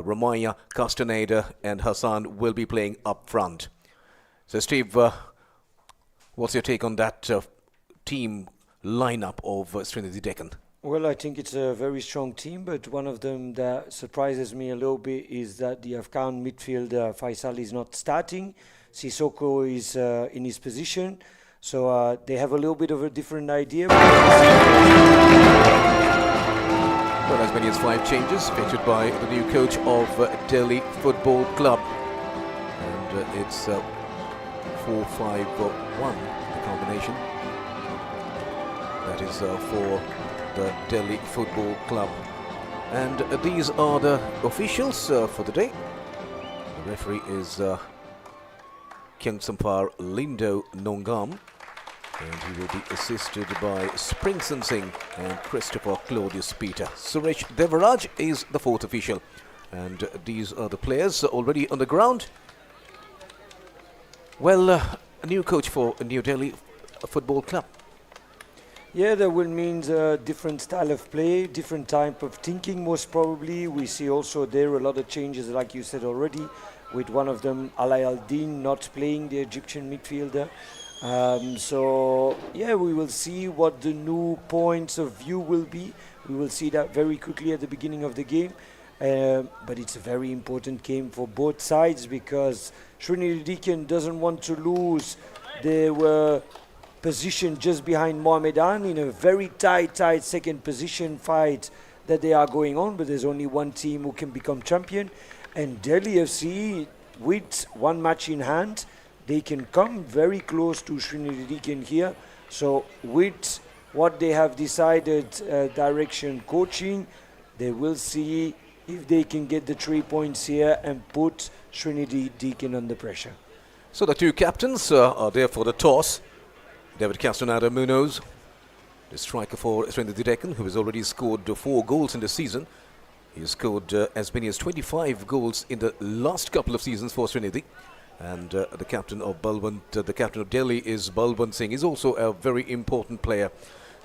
Ramaya, Castaneda and Hassan will be playing up front. So Steve, what's your take on that team lineup of Sreenidi Deccan? Well, I think it's a very strong team, but one of them that surprises me a little bit is that the Afghan midfielder Faisal is not starting. Sissoko is in his position, so they have a little bit of a different idea. Well, as many as 5 changes featured by the new coach of Delhi Football Club. And it's 4-5-1, the combination. That is for the Delhi Football Club. And these are the officials for the day. The referee is Kyung Sampar Lindo Nongam. And he will be assisted by Springson Singh and Christopher Claudius Peter. Suresh Devaraj is the 4th official. And these are the players already on the ground. Well, a new coach for New Delhi Football Club. Yeah, that will mean a different style of play, different type of thinking most probably. We see also there a lot of changes, like you said already, with one of them, Alay Al-Din, not playing, the Egyptian midfielder. So, yeah, we will see what the new points of view will be. We will see that very quickly at the beginning of the game. But it's a very important game for both sides because Sreenidi Deccan doesn't want to lose. They were positioned just behind Mohammedan in a very tight second position fight that they are going on, but there's only one team who can become champion. And Delhi FC, with one match in hand, they can come very close to Sreenidi Deccan here. So with what they have decided, direction coaching, they will see if they can get the 3 points here and put Sreenidi Deccan under pressure. So the 2 captains are there for the toss. David Castaneda Munoz, the striker for Sreenidi Deccan, who has already scored 4 goals in the season. He has scored as many as 25 goals in the last couple of seasons for Sreenidi. And the captain of the captain of Delhi is Balwant Singh. He's also a very important player.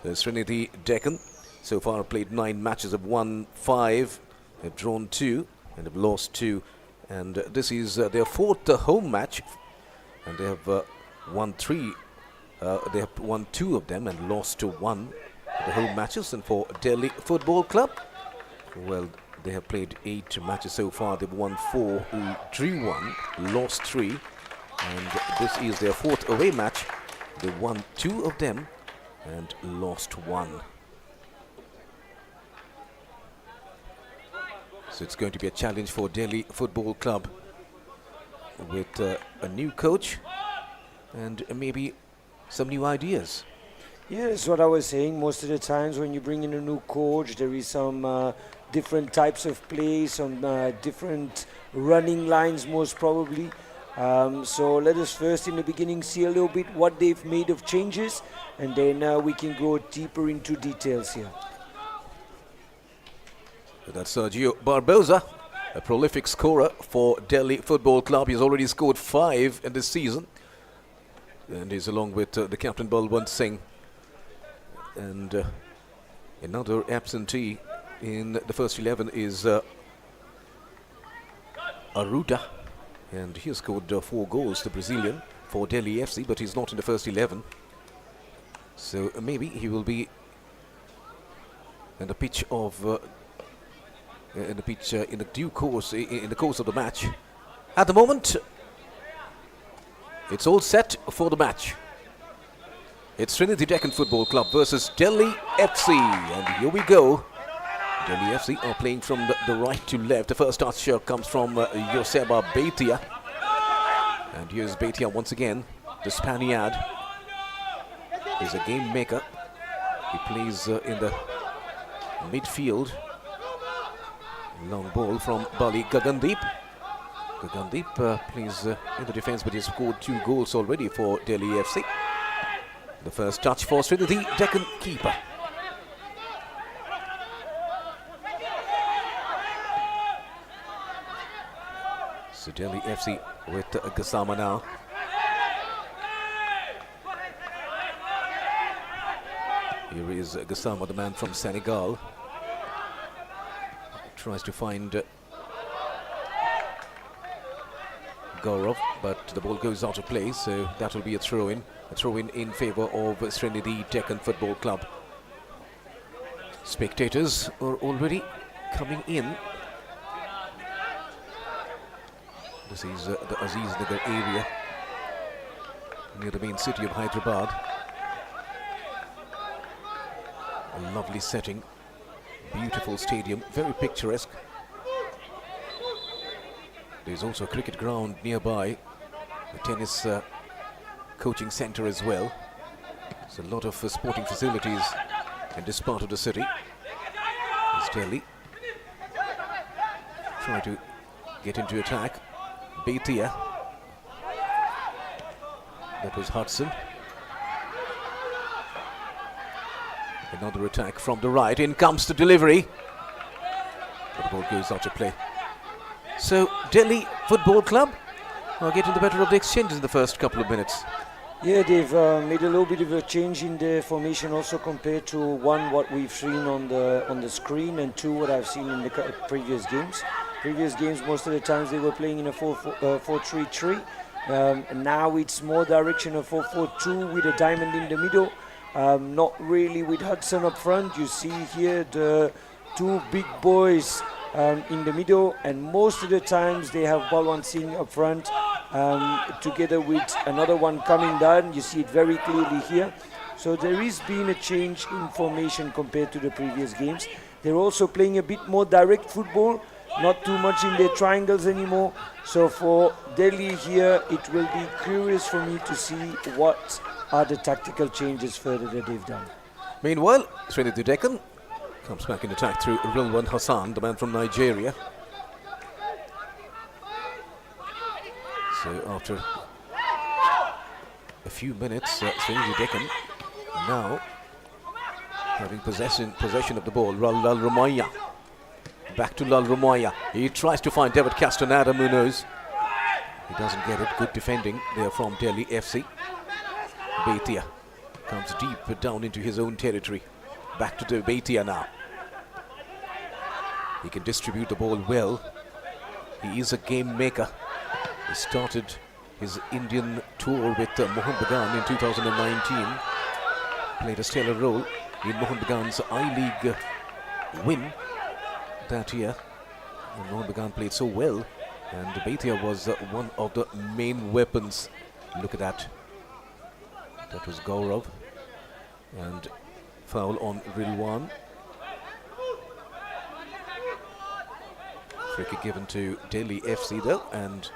Sreenidi Deccan so far played 9 matches, have won 5, have drawn 2, and have lost 2. And this is their 4th home match, and they have won 3. They have won 2 of them and lost to 1 the home matches. And for Delhi Football Club, well, they have played 8 matches so far. They've won 4, drew 1, lost 3, and this is their 4th away match. They won 2 of them and lost 1. So it's going to be a challenge for Delhi Football Club with a new coach and maybe some new ideas. Yeah, that's what I was saying. Most of the times when you bring in a new coach, there is some different types of play, some different running lines most probably. So let us first in the beginning see a little bit what they've made of changes, and then we can go deeper into details here. So that's Sergio Barbosa, a prolific scorer for Delhi Football Club. He's already scored 5 in this season. And he's along with the captain Balwant Singh. And another absentee in the first 11 is Aruda. And he has scored 4 goals, the Brazilian, for Delhi FC, but he's not in the first 11. So maybe he will be in the pitch of in the due course in the course of the match. At the moment, it's all set for the match. It's Sreenidi Deccan Football Club versus Delhi FC. And here we go. Delhi FC are playing from the right to left. The first touch comes from Joseba Beitia. And here's Beitia once again. The Spaniard is a game maker. He plays in the midfield. Long ball from Bali Gagandeep. Gagandeep plays in the defense, but he's scored 2 goals already for Delhi FC. The first touch for Sreenidi Deccan keeper. So Delhi FC with Gassama now. Here is Gassama, the man from Senegal. Tries to find Gaurav, but the ball goes out of play, so that will be a throw-in. A throw-in in favour of Sreenidi Deccan Football Club. Spectators are already coming in. This is the Aziz Nagar area near the main city of Hyderabad. A lovely setting, beautiful stadium, very picturesque. There's also a cricket ground nearby, a tennis coaching centre as well. There's a lot of sporting facilities in this part of the city. It's Delhi trying to get into attack. Bhatia. That was Hudson. Another attack from the right. In comes the delivery. But the ball goes out of play. So Delhi Football Club are getting the better of the exchanges in the first couple of minutes. Yeah, they've made a little bit of a change in their formation also compared to one what we've seen on the screen, and two what I've seen in the previous games. Previous games, most of the times they were playing in a 4-3-3. And now it's more direction of 4-4-2 with a diamond in the middle. Not really with Hudson up front. You see here the two big boys in the middle, and most of the times they have Balwan Singh up front together with another one coming down. You see it very clearly here. So there is been a change in formation compared to the previous games. They're also playing a bit more direct football, not too much in their triangles anymore. So for Delhi here, it will be curious for me to see what are the tactical changes further that they've done. Meanwhile, Sreenidi Deccan comes back in attack through Rilwan Hassan, the man from Nigeria. So after a few minutes, Sreenidi Deccan now having possession of the ball. Lal Ramaya. Back to Lal Ramaya. He tries to find David Castaneda Munoz. He doesn't get it. Good defending there from Delhi FC. Bhatia comes deep down into his own territory. Back to Bhatia now. He can distribute the ball well. He is a game maker. He started his Indian tour with Mohun Bagan in 2019. Played a stellar role in Mohun Bagan's I-League win that year. And Mohun Bagan played so well, and Bhatia was one of the main weapons. Look at that. That was Gaurav. And foul on Rilwan. Free kick given to Delhi FC though, and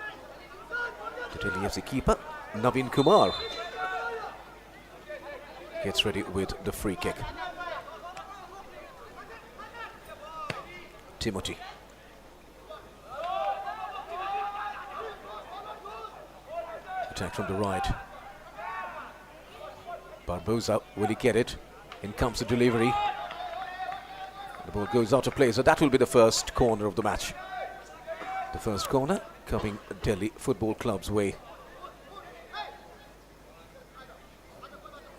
the Delhi FC keeper, Naveen Kumar, gets ready with the free kick. Timothy. Attack from the right. Barbosa, will he get it? In comes the delivery. The ball goes out of play, so that will be the first corner of the match. The first corner coming Delhi Football Club's way.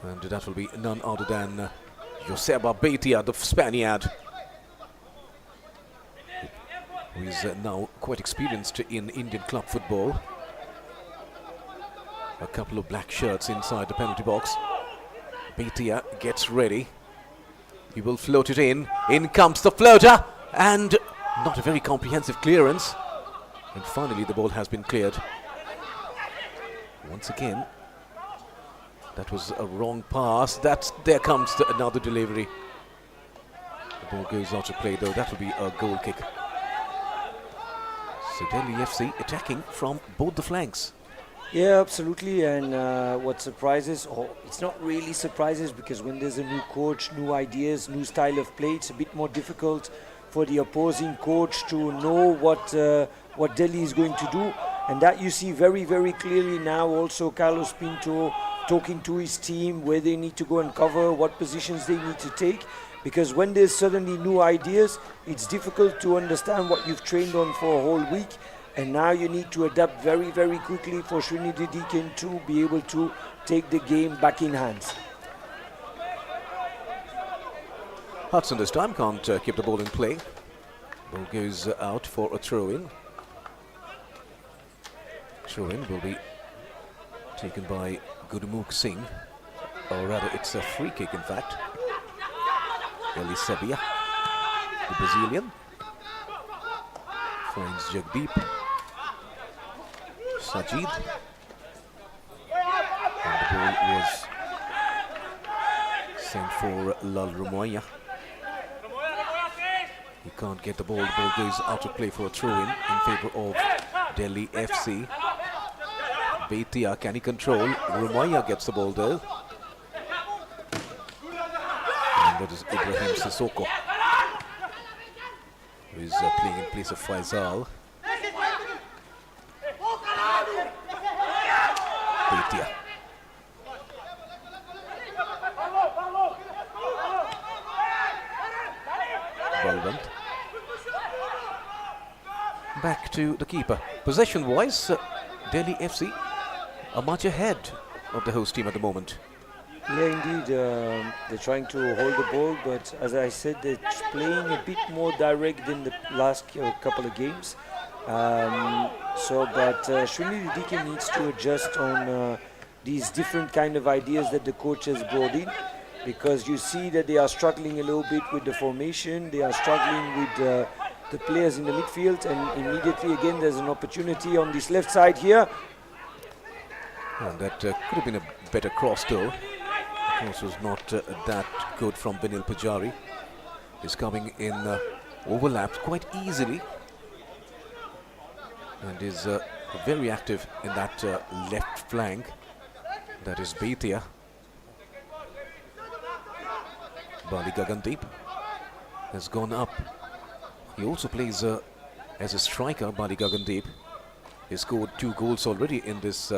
And that will be none other than Joseba Bhatia, the Spaniard, who is now quite experienced in Indian club football. A couple of black shirts inside the penalty box. Bhatia gets ready. He will float it in. In comes the floater, and not a very comprehensive clearance. And finally the ball has been cleared. Once again, that was a wrong pass. There comes another delivery. The ball goes out of play though. That will be a goal kick. So Delhi FC attacking from both the flanks. Yeah, absolutely. And what surprises, or it's not really surprises, because when there's a new coach, new ideas, new style of play, it's a bit more difficult for the opposing coach to know what Delhi is going to do. And that you see very, very clearly now. Also Carlos Pinto talking to his team where they need to go and cover, what positions they need to take. Because when there's suddenly new ideas, it's difficult to understand what you've trained on for a whole week. And now you need to adapt very, very quickly for Sreenidi Deccan to be able to take the game back in hands. Hudson this time can't keep the ball in play. Ball goes out for a throw-in. Throw-in will be taken by Gurmukh Singh, or rather it's a free kick in fact. Eli Sebia, the Brazilian, finds Jagdeep, Sajid, and the ball was sent for Lal Rumoya. He can't get the ball goes out of play for a throw-in in favour of Delhi FC. Beitia, can he control? Rumoya gets the ball though. And that is Ibrahim Sissoko, who is playing in place of Faisal. Beitia. Balwant. Back to the keeper. Possession-wise, Delhi FC are much ahead of the host team at the moment. Yeah, indeed. They're trying to hold the ball, but as I said, they're playing a bit more direct than the last couple of games. But Sreenidi Deccan needs to adjust on these different kind of ideas that the coach has brought in, because you see that they are struggling a little bit with the formation, they are struggling with the players in the midfield, and immediately again there's an opportunity on this left side here. And that could have been a better cross though. The cross was not that good from Vinil Pujari. He's coming in overlapped quite easily and is very active in that left flank. That is Beitia. Bali Gagandeep has gone up. He also plays as a striker, Bali Gagandeep. He scored 2 goals already in this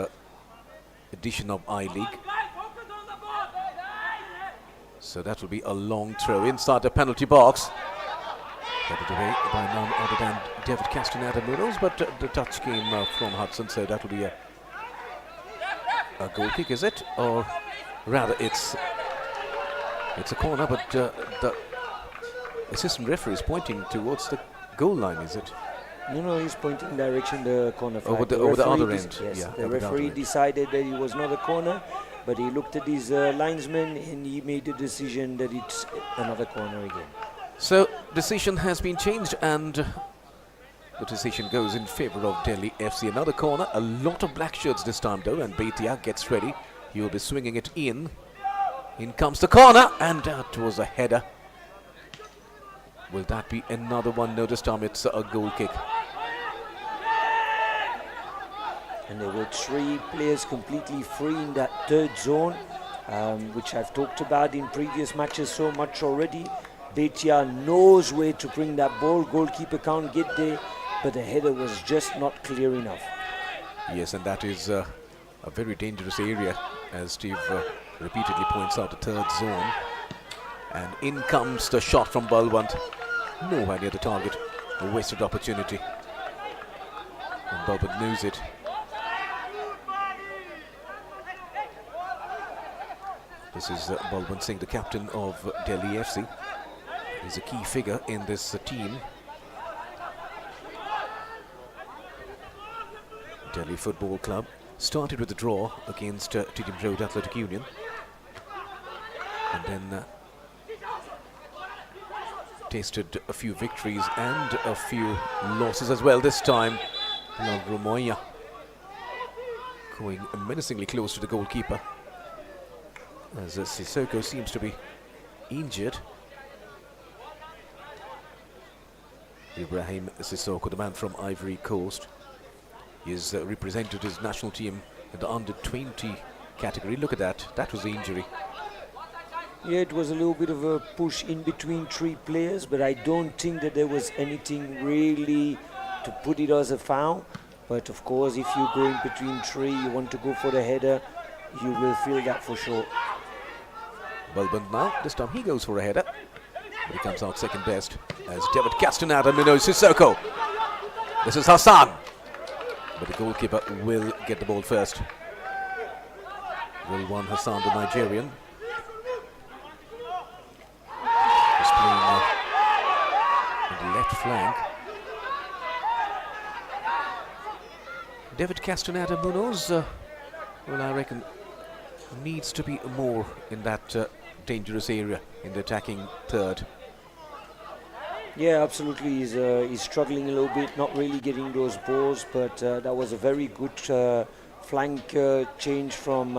edition of I-League. So that will be a long throw inside the penalty box. Headed away by none other than David Castaneda-Munoz, but the touch came from Hudson, so that will be a goal kick, is it? Or rather, it's a corner, but the assistant referee is pointing towards the goal line, is it? No, he's pointing direction the corner flag. Over the other end. Yes, yeah, the referee decided that it was not a corner, but he looked at his linesman and he made the decision that it's another corner again. So decision has been changed, and the decision goes in favour of Delhi FC. Another corner, a lot of black shirts this time though, and Beitia gets ready. He will be swinging it in. In comes the corner, and that was a header. Will that be another one? No, this time it's a goal kick. And there were 3 players completely free in that third zone, which I've talked about in previous matches so much already. Beitia knows where to bring that ball. Goalkeeper can't get there, but the header was just not clear enough. Yes, and that is a very dangerous area, as Steve repeatedly points out, the third zone. And in comes the shot from Balwant. Nowhere near the target. A wasted opportunity. And Balwant knows it. This is Balwant Singh, the captain of Delhi FC. He's a key figure in this team. Delhi Football Club started with a draw against Tidham Road Athletic Union, and then tasted a few victories and a few losses as well. This time, Lal Rumoya going menacingly close to the goalkeeper, as Sissoko seems to be injured. Ibrahim Sissoko, the man from Ivory Coast, is represented his national team in the under-20 category. Look at that. That was the injury. Yeah, it was a little bit of a push in between 3 players, but I don't think that there was anything really to put it as a foul. But of course, if you go in between 3, you want to go for the header, you will feel that for sure. Balwant now, this time he goes for a header, but he comes out second best as David Castaneda-Munoz. Sissoko. This is Hassan, but the goalkeeper will get the ball first. Rilwan Hassan, the Nigerian, is playing on the left flank. David Castaneda Munoz, well, I reckon, needs to be more in that dangerous area in the attacking third. Yeah, absolutely. He's struggling a little bit, not really getting those balls, but that was a very good flank change from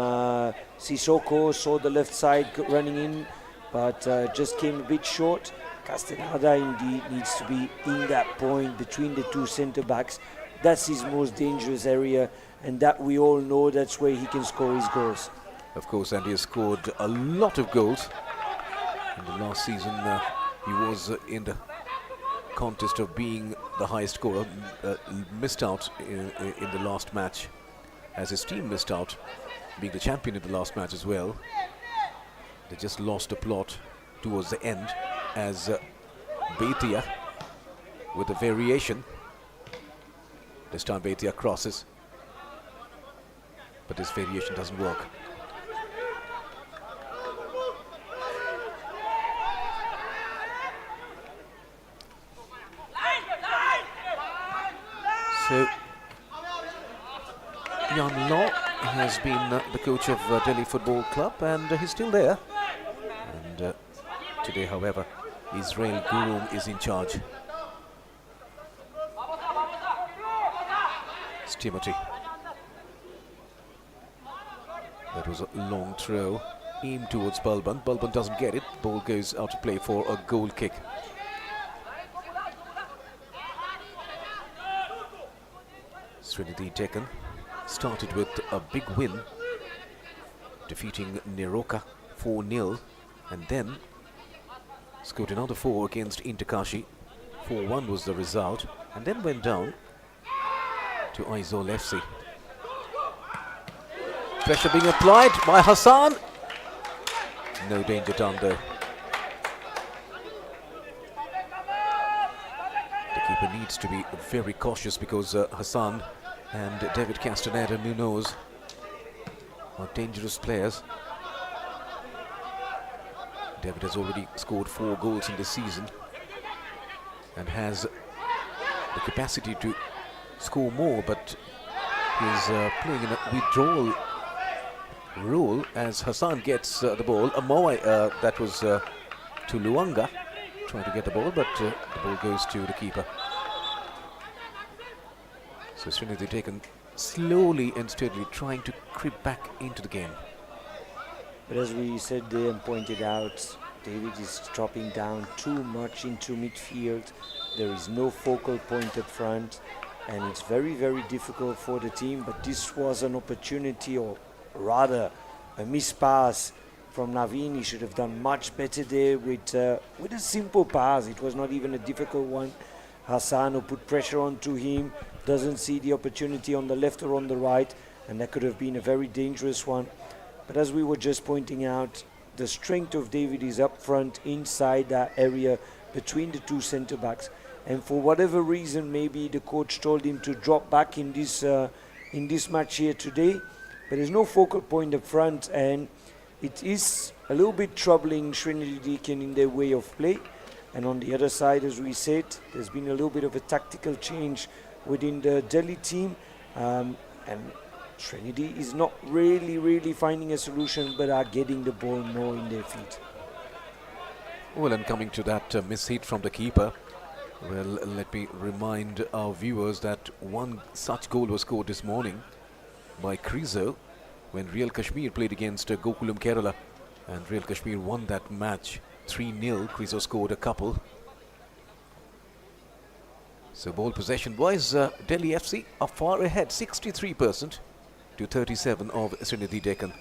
Sissoko. Saw the left side running in, but just came a bit short. Castaneda indeed needs to be in that point between the two centre backs. That's his most dangerous area, and that we all know that's where he can score his goals. Of course, and he has scored a lot of goals. In the last season, he was in the contest of being the highest scorer, missed out in the last match, as his team missed out, being the champion in the last match as well. They just lost a plot towards the end, as Beitia with a variation. This time Beitia crosses, but this variation doesn't work. So, Jan Law has been the coach of Delhi Football Club, and he's still there. And today, however, Israel Gurum is in charge. It's Timothy. That was a long throw, aimed towards Balban. Balban doesn't get it. Ball goes out to play for a goal kick. Sreenidi Deccan started with a big win, defeating Niroka 4-0, and then scored another 4 against Interkashi. 4-1 was the result, and then went down to Aizawl FC. Pressure being applied by Hassan. No danger done though. The keeper needs to be very cautious because Hassan and David Castaneda Munoz are dangerous players. David has already scored 4 goals in this season and has the capacity to score more, but he's playing in a withdrawal role as Hassan gets the ball. Amoy, that was to Luanga, trying to get the ball, but the ball goes to the keeper. So Sreenidi Deccan slowly and steadily trying to creep back into the game. But as we said there and pointed out, David is dropping down too much into midfield. There is no focal point up front, and it's very, very difficult for the team. But this was an opportunity, or rather a missed pass from Naveen. He should have done much better there with a simple pass. It was not even a difficult one. Hassan, who put pressure onto him, doesn't see the opportunity on the left or on the right, and that could have been a very dangerous one. But as we were just pointing out, the strength of David is up front, inside that area between the two centre backs. And for whatever reason, maybe the coach told him to drop back in this match here today. But there's no focal point up front, and it is a little bit troubling Sreenidi Deccan in their way of play. And on the other side, as we said, there's been a little bit of a tactical change within the Delhi team, and Sreenidi is not really finding a solution, but are getting the ball more in their feet. Well, and coming to that mishit from the keeper, well, let me remind our viewers that one such goal was scored this morning by Krizo when Real Kashmir played against Gokulam Kerala, and Real Kashmir won that match 3-0. Krizo scored a couple. So ball possession wise, Delhi FC are far ahead, 63% to 37 of Sreenidi Deccan.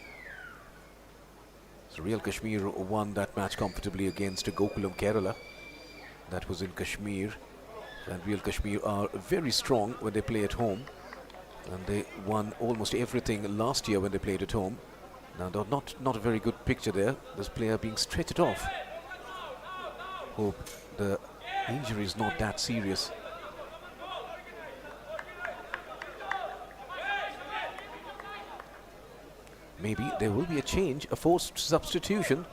So Real Kashmir won that match comfortably against Gokulam Kerala. That was in Kashmir, and Real Kashmir are very strong when they play at home, and they won almost everything last year when they played at home. Now not a very good picture there, this player being stretched off. Hope the injury is not that serious. Maybe there will be a change, a forced substitution.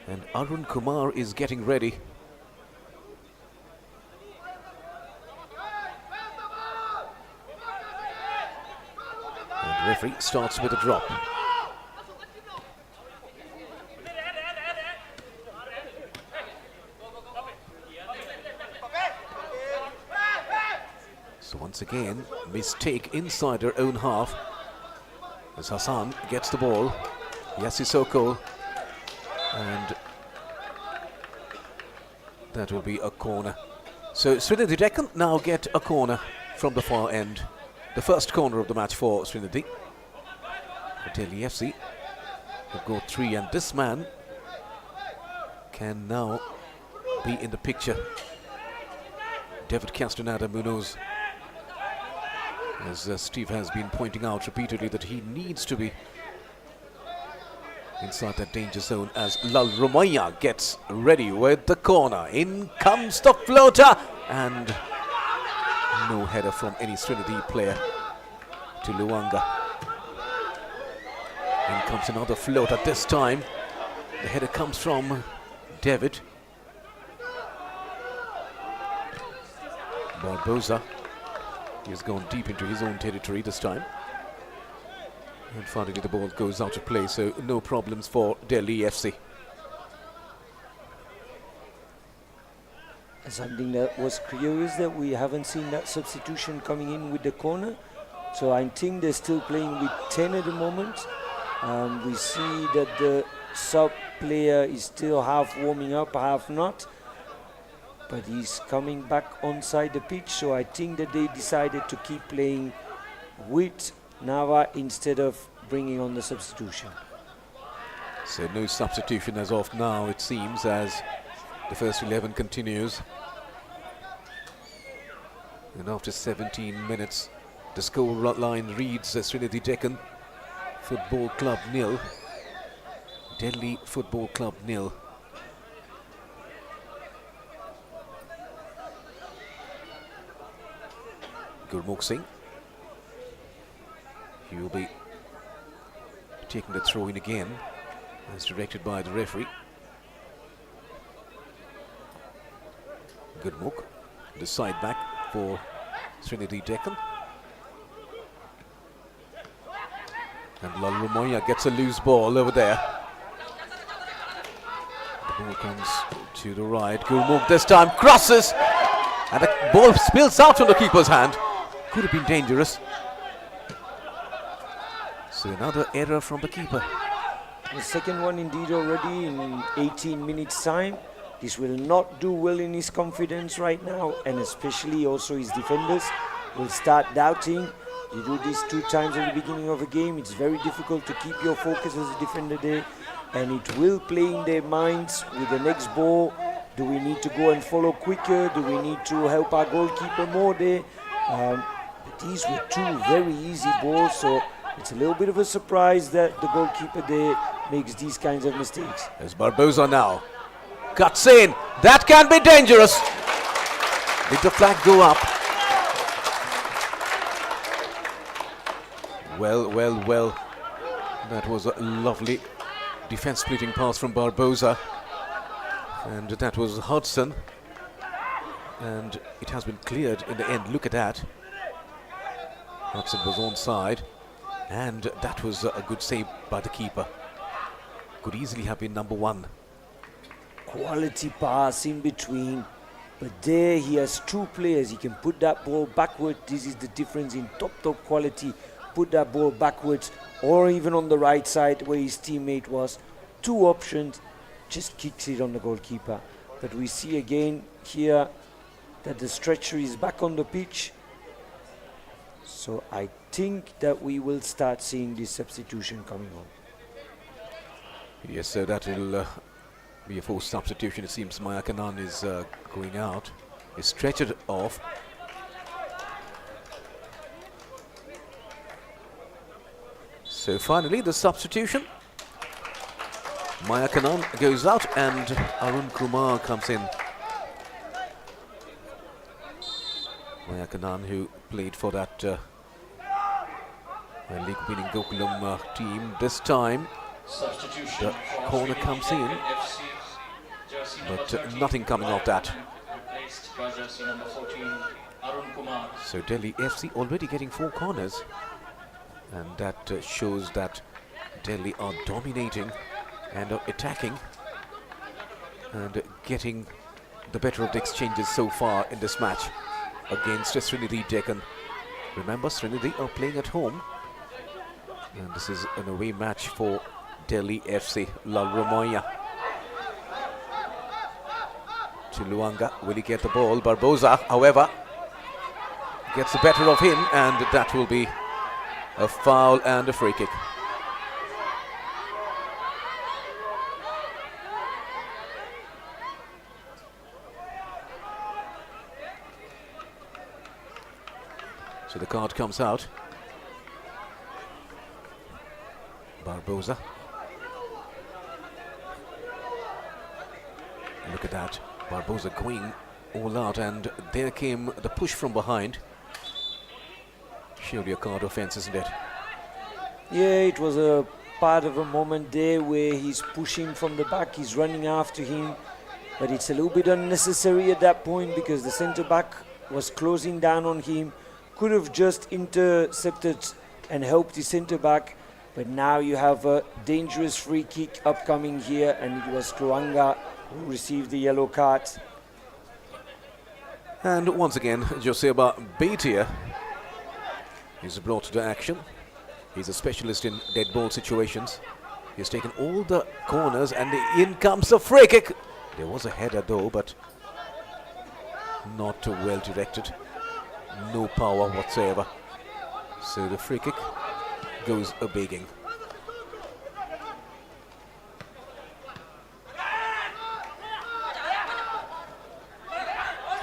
And Arun Kumar is getting ready. The referee starts with a drop. So once again, mistake inside their own half. As Hassan gets the ball, Yassisoko, and that will be a corner. So Sreenidi Deccan now get a corner from the far end. The first corner of the match for Sreenidi. Delhi FC have got 3, and this man can now be in the picture. David Castaneda Munoz. As Steve has been pointing out repeatedly that he needs to be inside that danger zone as Lal Romaya gets ready with the corner. In comes the floater, and no header from any Sreenidi player to Luanga. In comes another floater, this time the header comes from David Barbosa. He's gone deep into his own territory this time. And finally the ball goes out of play, so no problems for Delhi FC. Something that was curious that we haven't seen that substitution coming in with the corner. So I think they're still playing with 10 at the moment. We see that the sub player is still half warming up, half not. But he's coming back onside the pitch, so I think that they decided to keep playing with Nava instead of bringing on the substitution. So no substitution as of now, it seems, as the first 11 continues. And after 17 minutes, the score line reads Sreenidi Deccan Football Club 0, Delhi Football Club 0. Gurmukh Singh. He will be taking the throw in again, as directed by the referee. Gurmukh, the side back for Sreenidi Deccan. And Lal Romaya gets a loose ball over there. The ball comes to the right. Gurmukh this time crosses, and the ball spills out from the keeper's hand. Could have been dangerous. So another error from the keeper. The second one indeed already in 18 minutes time. This will not do well in his confidence right now, and especially also his defenders will start doubting. You do this 2 times at the beginning of a game, it's very difficult to keep your focus as a defender there, and it will play in their minds with the next ball. Do we need to go and follow quicker? Do we need to help our goalkeeper more there? But these were 2 very easy balls, so it's a little bit of a surprise that the goalkeeper there makes these kinds of mistakes. There's Barbosa now. Cuts in. That can be dangerous. Did the flag go up? Well. That was a lovely defense-splitting pass from Barbosa. And that was Hudson. And it has been cleared in the end. Look at that. Hudson was onside. And that was a good save by the keeper. Could easily have been number 1. Quality pass in between. But there he has 2 players. He can put that ball backward. This is the difference in top quality. Put that ball backwards or even on the right side where his teammate was. 2 options. Just kicks it on the goalkeeper. But we see again here that the stretcher is back on the pitch. So I think that we will start seeing this substitution coming on. Yes, so that will be a forced substitution. It seems Maya Kanan is going out. He's stretchered off. So finally the substitution. Maya Kanan goes out and Arun Kumar comes in. Maya Kanan, who played for that league-winning Gokulam team. This time the corner comes in, but nothing coming off that. So Delhi FC already getting 4 corners And that shows that Delhi are dominating and are attacking and getting the better of the exchanges so far in this match against Sreenidi Deccan. Remember, Sreenidi are playing at home, and this is an away match for Delhi FC. Lal Ramoya to Luanga. Will he get the ball? Barbosa, however, gets the better of him, and that will be a foul and a free kick. So the card comes out. Barbosa. Look at that. Barbosa going all out, and there came the push from behind. Surely a card offence, isn't it? Yeah, it was a part of a moment there where he's pushing from the back, he's running after him, but it's a little bit unnecessary at that point because the centre back was closing down on him. Could have just intercepted and helped the centre back, but now you have a dangerous free kick upcoming here, and it was Luanga who received the yellow card. And once again, Joseba Baitia is brought to action. He's a specialist in dead ball situations. He's taken all the corners, and in comes a free kick. There was a header though, but not well directed. No power whatsoever. So the free kick goes a begging.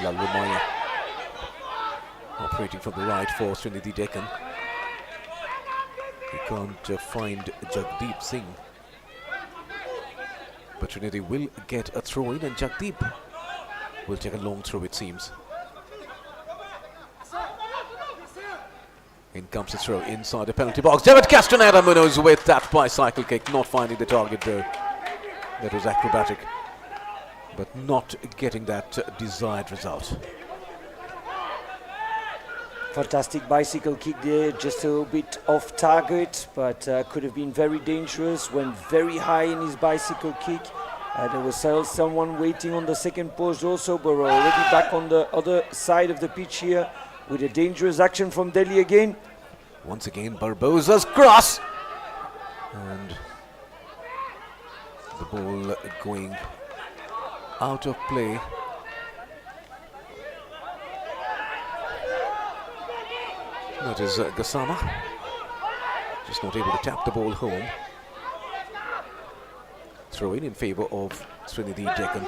Lal Ramoya operating from the right for Sreenidi Deccan. He can't find Jagdeep Singh. But Sreenidi will get a throw in, and Jagdeep will take a long throw, it seems. In comes the throw inside the penalty box. David Castaneda Munoz with that bicycle kick, not finding the target though. That was acrobatic, but not getting that desired result. Fantastic bicycle kick there, just a little bit off target, but could have been very dangerous. Went very high in his bicycle kick. There was someone waiting on the second post also, but we're already back on the other side of the pitch here with a dangerous action from Delhi again. Once again, Barbosa's cross, and the ball going out of play. That is Gassama, just not able to tap the ball home. Throw in favour of Sreenidi Deccan.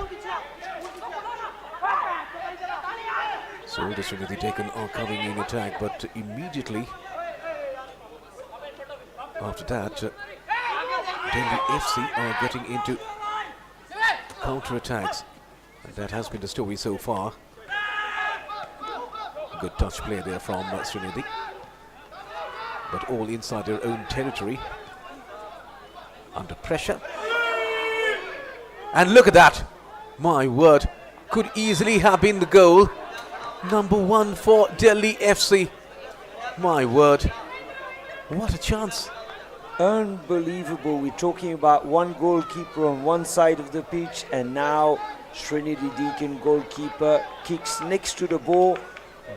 So the Sreenidi Deccan are coming in attack, but immediately after that, Delhi FC are getting into counter-attacks. And that has been the story so far. Good touch play there from Sreenidi, but all inside their own territory, under pressure. And look at that, my word, could easily have been the goal. Number 1 for Delhi FC. My word, what a chance. Unbelievable. We're talking about one goalkeeper on one side of the pitch, and now Sreenidi Deccan goalkeeper kicks next to the ball.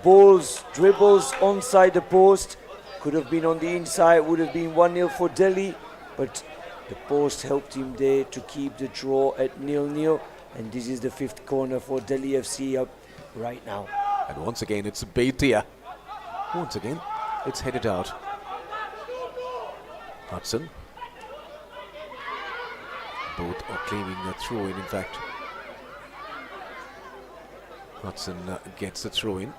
Balls, dribbles onside the post. Could have been on the inside, would have been 1-0 for Delhi, but the post helped him there to keep the draw at 0-0. And this is the 5th corner for Delhi FC up right now. And once again, it's Baitia. Once again, it's headed out. Hudson. Both are claiming a throw-in, in fact. Hudson gets the throw-in.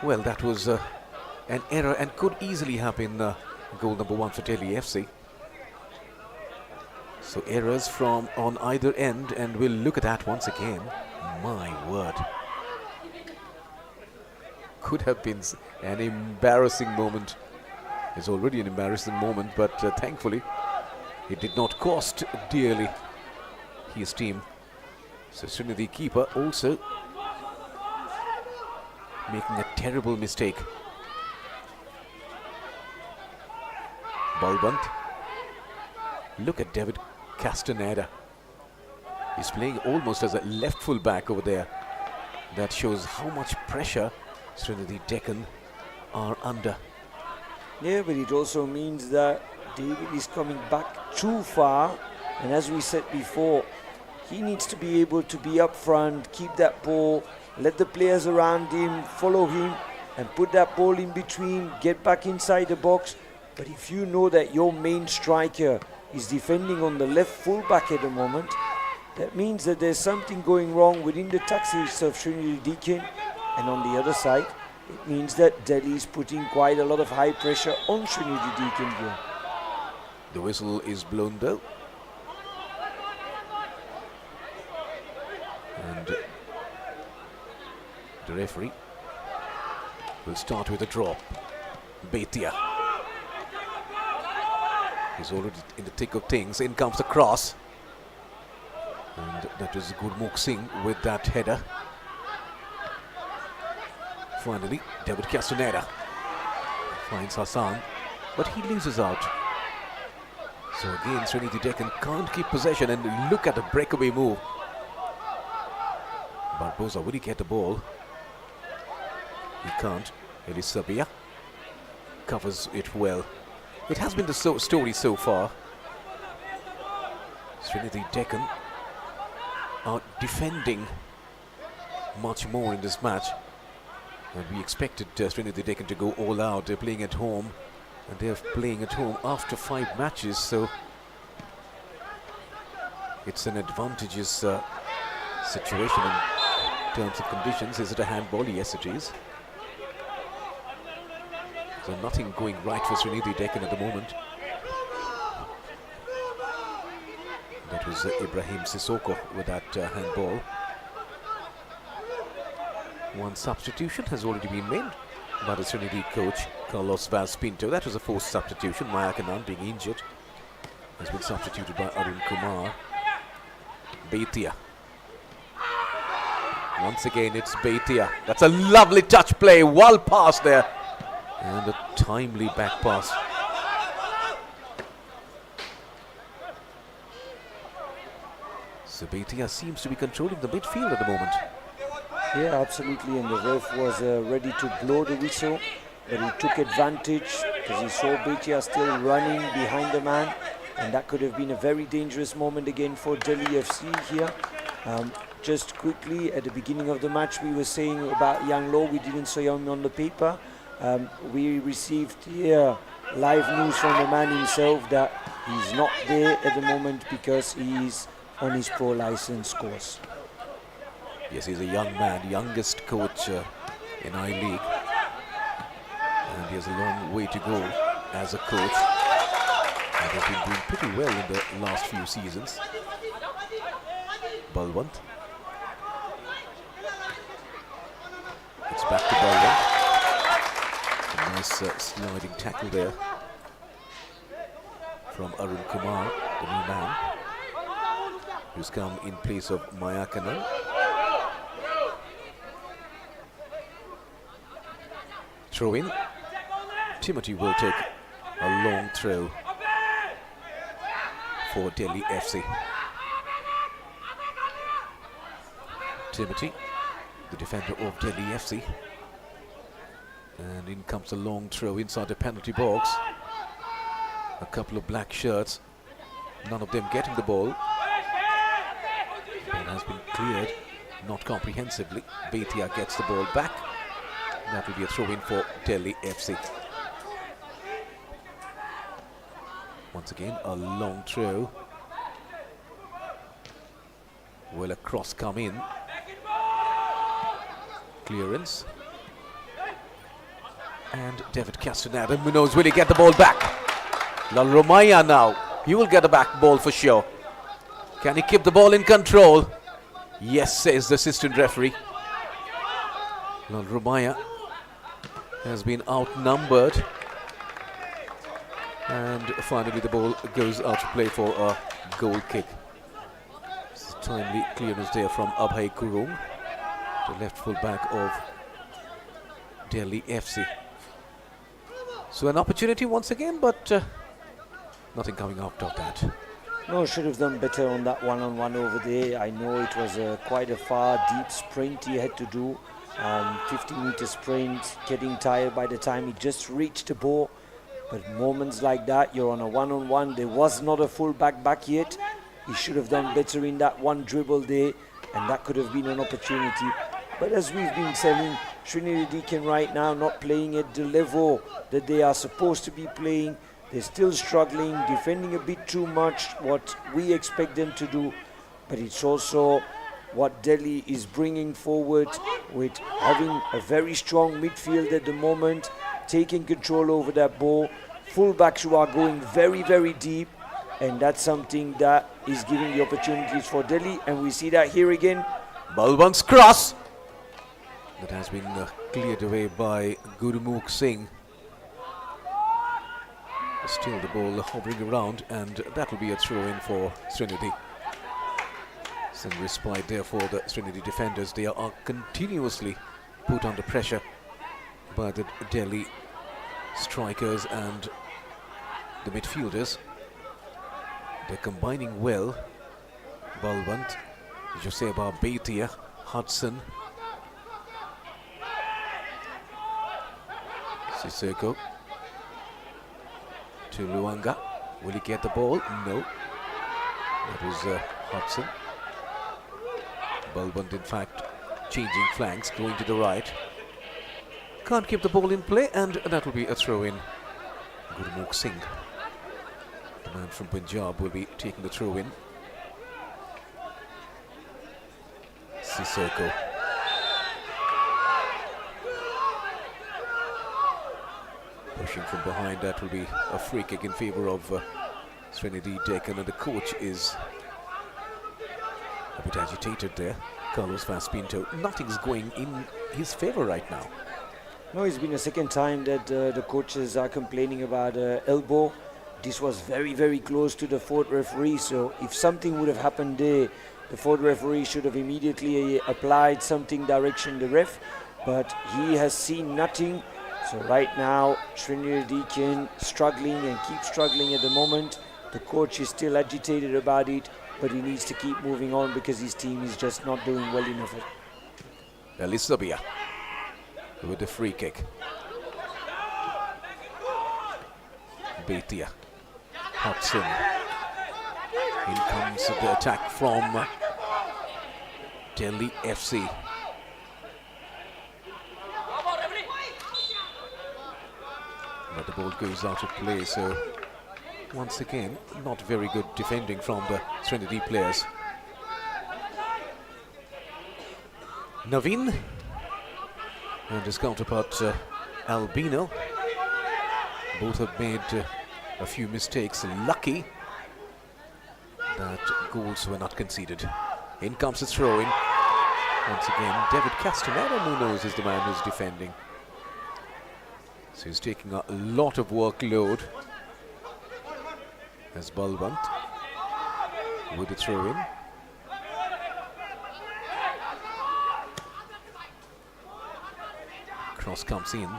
Well, that was an error and could easily have been goal number 1 for Delhi FC. So errors from on either end, and we'll look at that once again. My word. Could have been an embarrassing moment. It's already an embarrassing moment, but thankfully it did not cost dearly his team. So Sreenidi keeper also making a terrible mistake. Balbant. Look at David Castaneda. He's playing almost as a left full back over there. That shows how much pressure Sreenidi Deccan are under. Yeah, but it also means that David is coming back too far, and as we said before, he needs to be able to be up front, keep that ball, let the players around him follow him, and put that ball in between, get back inside the box. But if you know that your main striker is defending on the left full-back at the moment, that means that there's something going wrong within the tactics of Sreenidi Deccan, and on the other side, it means that Delhi is putting quite a lot of high pressure on Sreenidi Deccan here. The whistle is blown though. And the referee will start with a drop. Bhatia. He's already in the thick of things. In comes the cross. And that was Gurmukh Singh with that header. Finally, David Castaneda finds Hassan, but he loses out. So again, Sreenidi Deccan can't keep possession, and look at the breakaway move. Barbosa, will he get the ball? He can't. Elisabia covers it well. It has been the story so far. Sreenidi Deccan are defending much more in this match. And we expected Sreenidi Deccan to go all out. They're playing at home, and they're playing at home after 5 matches, so it's an advantageous situation in terms of conditions. Is it a handball? Yes, it is. So nothing going right for Sreenidi Deccan at the moment. That was Ibrahim Sissoko with that handball. One substitution has already been made by the Sreenidi coach, Carlos Vaz Pinto. That was a forced substitution. Mayakanan, being injured, has been substituted by Arun Kumar. Bhatia. Once again, it's Bhatia. That's a lovely touch play. Well pass there. And a timely back pass. So Bhatia seems to be controlling the midfield at the moment. Yeah, absolutely, and the ref was ready to blow the whistle, but he took advantage because he saw Bhatia still running behind the man, and that could have been a very dangerous moment again for Delhi FC here. Just quickly, at the beginning of the match, we were saying about Yang Lo, we didn't see him on the paper. We received here live news from the man himself that he's not there at the moment because he's on his pro license course. Yes, he's a young man, youngest coach in I-League, and he has a long way to go as a coach, and has been doing pretty well in the last few seasons. Balwant. It's back to Balwant. A nice sliding tackle there from Arun Kumar, the new man, who's come in place of Mayakanan. Throw in. Timothy will take a long throw for Delhi FC. Timothy, the defender of Delhi FC. And in comes a long throw inside the penalty box. A couple of black shirts, none of them getting the ball. Ball has been cleared, not comprehensively. Bhatia gets the ball back. That will be a throw-in for Delhi FC. Once again, a long throw. Will a cross come in? Clearance. And David Castaneda. Who knows, will he get the ball back? Lal Romaya now. He will get the back ball for sure. Can he keep the ball in control? Yes, says the assistant referee. Lal Romaya has been outnumbered, and finally the ball goes out to play for a goal kick. It's a timely clearance there from Abhay Kurung, the left full back of Delhi FC. So an opportunity once again, but nothing coming out of that. No, should have done better on that one-on-one over there. I know it was quite a far, deep sprint he had to do. 50-meter sprint, getting tired by the time he just reached the ball. But moments like that, you're on a one-on-one. There was not a full back yet. He should have done better in that one dribble there, and that could have been an opportunity. But as we've been saying, Sreenidi Deccan right now not playing at the level that they are supposed to be playing. They're still struggling, defending a bit too much, what we expect them to do. But it's also what Delhi is bringing forward with having a very strong midfield at the moment, taking control over that ball, fullbacks who are going very, very deep, and that's something that is giving the opportunities for Delhi, and we see that here again. Balwant's cross! That has been cleared away by Gurmukh Singh. Still the ball hovering around, and that will be a throw-in for Sreenidi. Some respite there for the Sreenidi defenders. They are continuously put under pressure by the Delhi strikers and the midfielders. They're combining well. Balwant, Joseba Baitia, Hudson, Sissoko to Luanga. Will he get the ball? No. That was Hudson. Balwant, in fact, changing flanks, going to the right. Can't keep the ball in play, and that will be a throw-in. Gurmukh Singh, the man from Punjab, will be taking the throw-in. Sissoko. Pushing from behind, that will be a free kick in favour of Sreenidi Deccan, and the coach is a bit agitated there. Carlos Vaz Pinto. Nothing's going in his favour right now. No, it's been a second time that the coaches are complaining about elbow. This was very, very close to the fourth referee, so if something would have happened there, the fourth referee should have immediately applied something direction the ref, but he has seen nothing. So right now, Sreenidi Deccan struggling and keeps struggling at the moment. The coach is still agitated about it, but he needs to keep moving on because his team is just not doing well enough. Elisabia with the free kick. Baitia, Hudson. In comes the attack from Delhi FC. But the ball goes out of play, so once again, not very good defending from the Sreenidi players. Naveen and his counterpart Albino. Both have made a few mistakes. Lucky that goals were not conceded. In comes the throw-in. Once again, David Castaneda Munoz is the man who's defending. So he's taking a lot of workload. As Balwant with the throw-in. Cross comes in.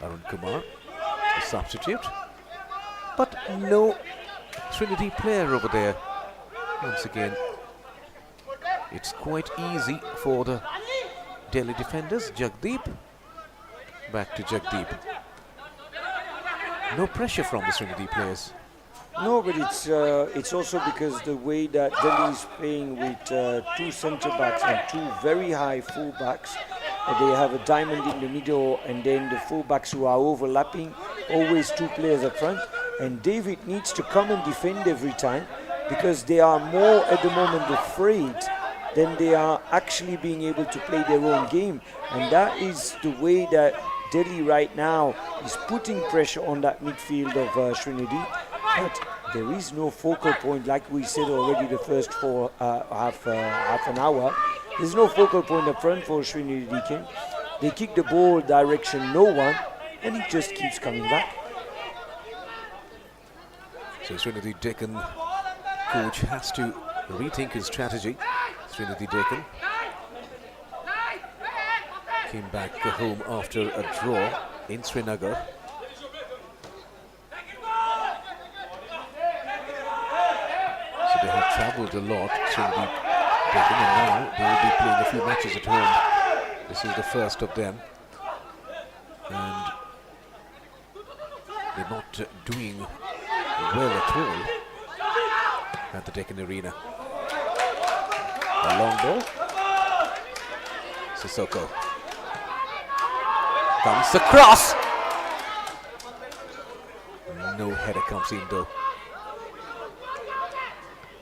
Arun Kumar, the substitute. But no Sreenidi player over there. Once again, it's quite easy for the Delhi defenders. Jagdeep. Back to Jagdeep. No pressure from the Sreenidi players. No, but it's also because the way that Delhi is playing with two centre-backs and two very high full-backs. They have a diamond in the middle and then the full-backs who are overlapping, always two players up front. And David needs to come and defend every time because they are more at the moment afraid than they are actually being able to play their own game. And that is the way that Delhi right now is putting pressure on that midfield of Sreenidi. But there is no focal point, like we said already the first half an hour. There's no focal point up front for Sreenidi Deccan. They kick the ball direction no one, and it just keeps coming back. So Sreenidi Deccan coach has to rethink his strategy. Sreenidi Deccan came back home after a draw in Srinagar. travelled a lot, Sreenidi Deccan, and now they will be playing a few matches at home. This is the first of them, and they're not doing well at all at the Deccan Arena. A long ball. Sissoko comes across. No header comes in though.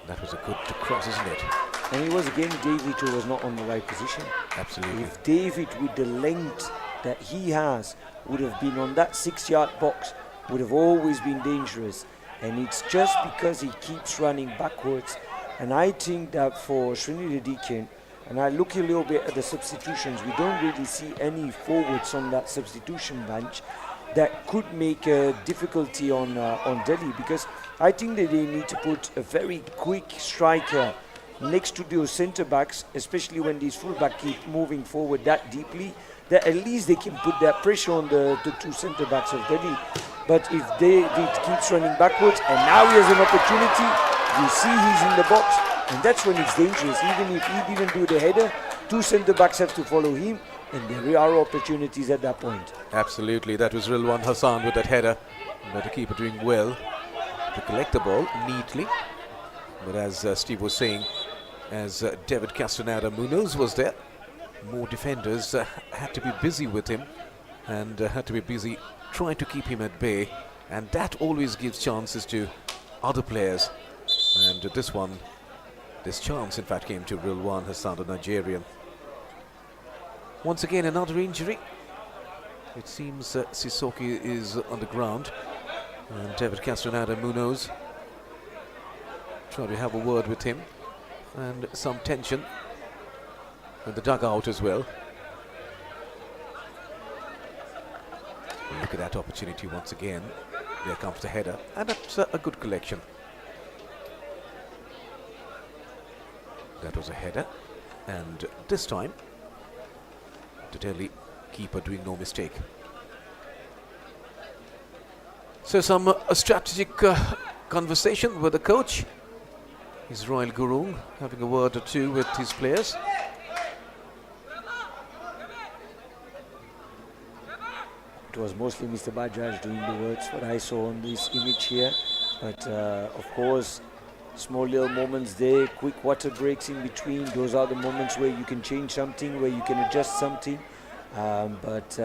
That was a good cross, isn't it? And it was again David who was not on the right position. Absolutely. If David, with the length that he has, would have been on that 6-yard box, would have always been dangerous. And it's just because he keeps running backwards. And I think that for Sreenidi Deccan, and I look a little bit at the substitutions, we don't really see any forwards on that substitution bench that could make a difficulty on Delhi, because I think that they need to put a very quick striker next to those centre backs, especially when these fullbacks keep moving forward that deeply, that at least they can put that pressure on the two centre backs of Delhi. But if David keeps running backwards, and now he has an opportunity, you see he's in the box, and that's when it's dangerous. Even if he didn't do the header, two centre backs have to follow him, and there are opportunities at that point. Absolutely, that was Rilwan Hassan with that header. But the keeper doing well to collect the ball neatly. But as Steve was saying, as David Castaneda Munoz was there, more defenders had to be busy with him and had to be busy trying to keep him at bay. And that always gives chances to other players. And this chance in fact came to Rilwan Hassan, the Nigerian. Once again, another injury. It seems Sissoko is on the ground, and David Castaneda Munoz trying to have a word with him, and some tension in the dugout as well. Look at that opportunity once again. There comes the header, and that's a good collection. That was a header, and this time the Delhi keeper doing no mistake. So some strategic conversation with the coach. His Royal Gurung having a word or two with his players. It was mostly Mr. Bajaj doing the words, what I saw on this image here. But of course, small little moments there, quick water breaks in between. Those are the moments where you can change something, where you can adjust something. But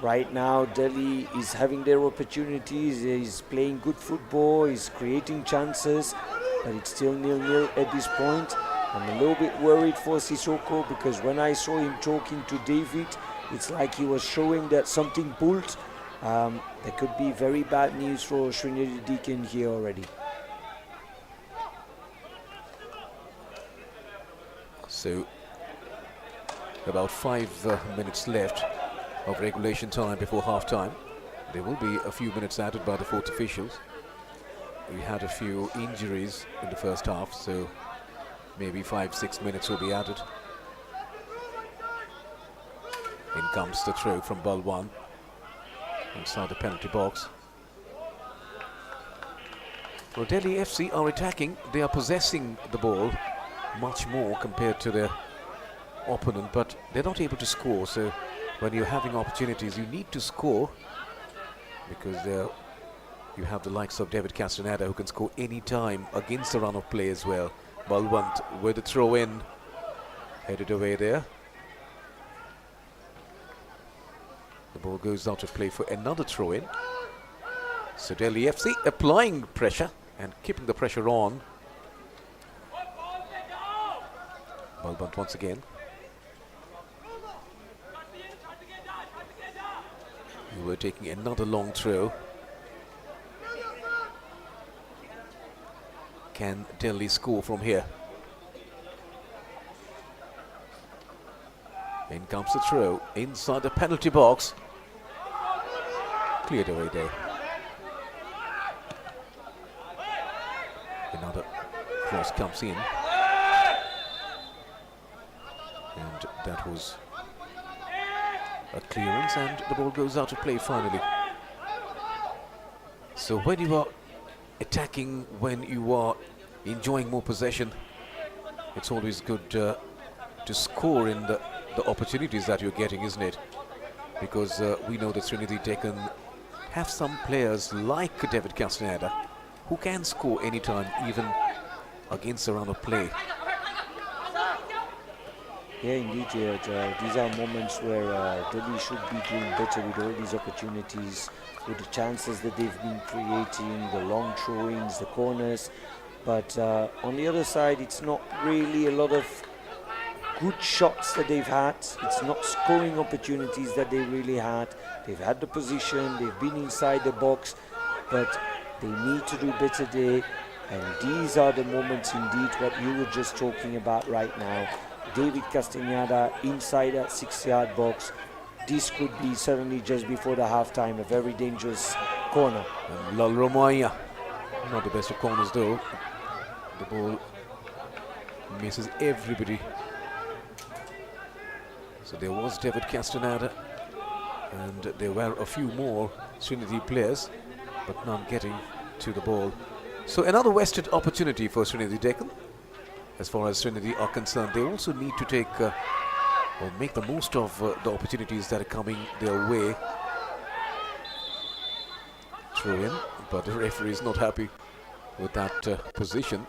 right now, Delhi is having their opportunities. He's playing good football. He's creating chances, but it's still 0-0 at this point. I'm a little bit worried for Sissoko, because when I saw him talking to David, it's like he was showing that something pulled. There could be very bad news for Sreenidi Deccan here already. So about 5 minutes left of regulation time before half time. There will be a few minutes added by the fourth officials. We had a few injuries in the first half, so maybe 5-6 minutes will be added. In comes the throw from Balwan inside the penalty box. Well, Delhi FC are attacking. They are possessing the ball much more compared to their opponent, but they're not able to score. So when you're having opportunities, you need to score, because you have the likes of David Castaneda, who can score any time against the run of play as well. Balwant with the throw in, headed away there. The ball goes out of play for another throw in. So Delhi FC applying pressure and keeping the pressure on. Balwant once again. We were taking another long throw. Can Delhi score from here? In comes the throw inside the penalty box. Cleared away there. Another cross comes in. And that was a clearance, and the ball goes out of play finally. So when you are attacking, when you are enjoying more possession. It's always good to score in the opportunities that you're getting, isn't it? Because we know that Sreenidi Deccan have some players like David Castaneda who can score anytime, even against a run of play. Yeah, indeed. Yeah, these are moments where Delhi should be doing better with all these opportunities, with the chances that they've been creating, the long throw-ins, the corners. But on the other side, it's not really a lot of good shots that they've had. It's not scoring opportunities that they really had. They've had the position, they've been inside the box, but they need to do better there. And these are the moments indeed what you were just talking about right now. David Castaneda inside that 6-yard box. This could be suddenly just before the halftime a very dangerous corner. And Lal Romaya, not the best of corners though. The ball misses everybody. So there was David Castaneda, and there were a few more Sreenidi players, but none getting to the ball. So another wasted opportunity for Sreenidi Deccan. As far as Sreenidi are concerned, they also need to take or make the most of the opportunities that are coming their way. Throw in, but the referee is not happy with that position.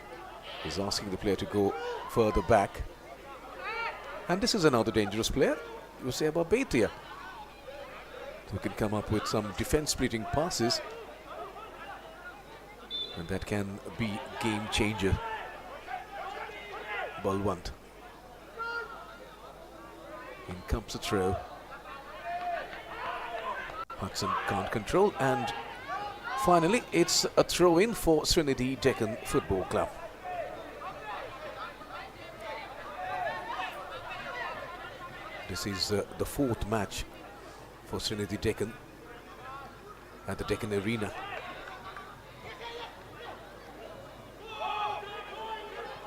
He's asking the player to go further back. And this is another dangerous player, Yuseba Baitia, who can come up with some defense-splitting passes, and that can be game changer. Balwant. In comes a throw. Hudson can't control, and finally it's a throw-in for Sreenidi Deccan Football Club. This is the fourth match for Sreenidi Deccan at the Deccan Arena.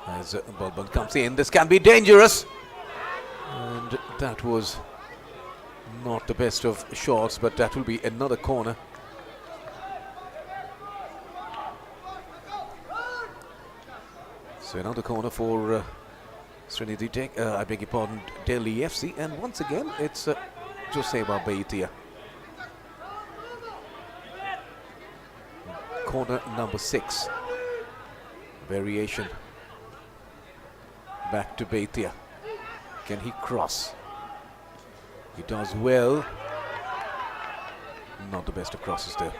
As Balban comes in, this can be dangerous. And that was not the best of shots, but that will be another corner. So another corner for Sreenidi Deccan, I beg your pardon, Delhi FC, and once again it's Joseba Baitia. Corner number 6. Variation. Back to Baitia. Can he cross? He does well. Not the best of crosses there.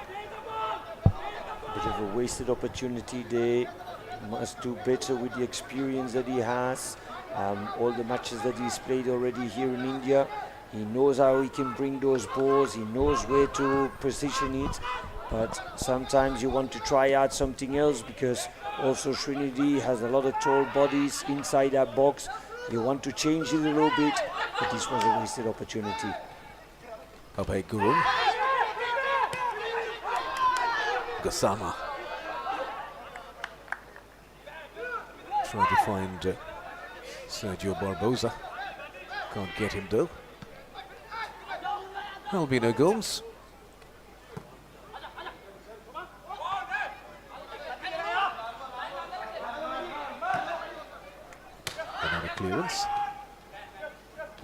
Bit of a wasted opportunity there. Must do better with the experience that he has. All the matches that he's played already here in India. He knows how he can bring those balls. He knows where to position it. But sometimes you want to try out something else, because also Sreenidi has a lot of tall bodies inside that box. You want to change it a little bit, but this was a wasted opportunity. Abhay Guru. Gassama. Trying to find Sergio Barbosa. Can't get him though. There'll be no goals. Another clearance.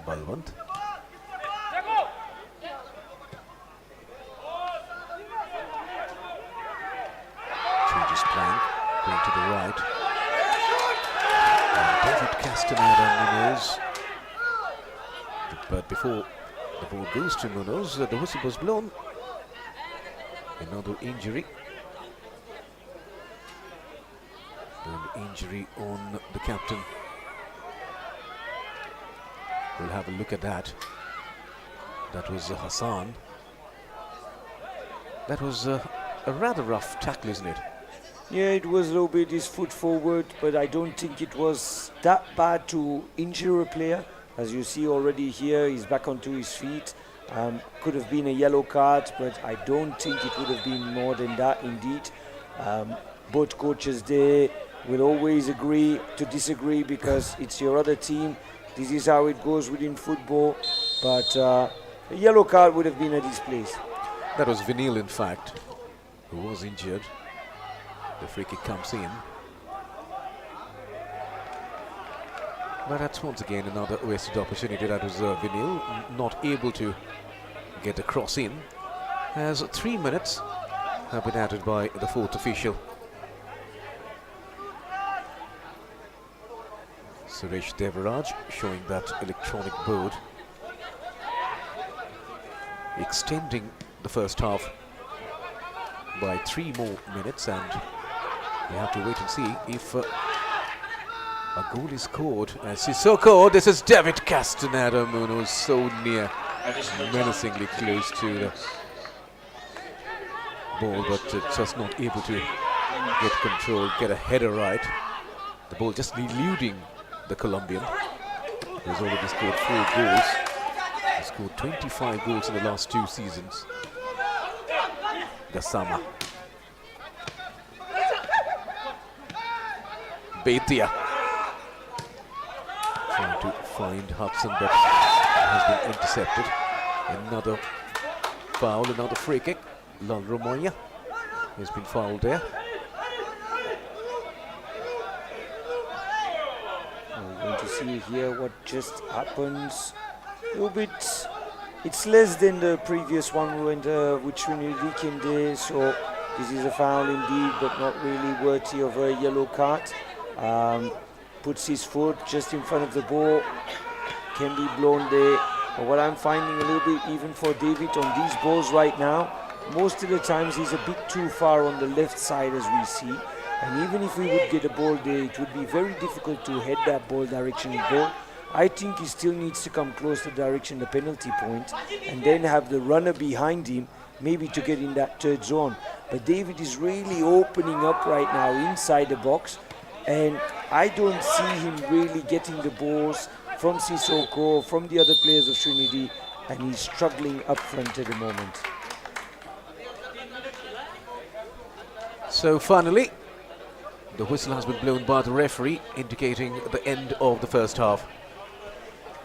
Balwant. Changes plan, going to the right. And David Castaneda Munoz. But before the ball goes to Munoz, the whistle was blown. Another injury. An injury on the captain. We'll have a look at that. That was Hassan. That was a rather rough tackle, isn't it? Yeah, it was a little bit his foot forward, but I don't think it was that bad to injure a player. As you see already here, he's back onto his feet. Could have been a yellow card, but I don't think it would have been more than that indeed. Both coaches there will always agree to disagree, because it's your other team. This is how it goes within football. But a yellow card would have been at his place. That was Vinil, in fact, who was injured. The free kick comes in. But that's once again another wasted opportunity. That was Vinil not able to get a cross in, as 3 minutes have been added by the fourth official. Suresh Devaraj showing that electronic board, extending the first half by 3 more minutes, and we have to wait and see if a goal is scored. As Sissoko, this is David Castaneda, Muno, so near, menacingly close to the ball, but just not able to get control, get a header right. The ball just eluding the Colombian, who has already scored 4 goals. He scored 25 goals in the last 2 seasons. Gassama. Beitia. Trying to find Hudson, but has been intercepted. Another foul, another free kick. Lal Romoya has been fouled there. We're going to see here what just happens. A little bit, it's less than the previous one when with Sreenidi Deccan there, so this is a foul indeed, but not really worthy of a yellow card. Puts his foot just in front of the ball, can be blown there. But what I'm finding a little bit, even for David on these balls right now, most of the times he's a bit too far on the left side, as we see. And even if we would get a ball there, it would be very difficult to head that ball direction in goal. I think he still needs to come close to the direction, the penalty point, and then have the runner behind him, maybe to get in that third zone. But David is really opening up right now inside the box, and I don't see him really getting the balls from Sissoko, from the other players of Sreenidi, and he's struggling up front at the moment. So finally, the whistle has been blown by the referee, indicating the end of the first half.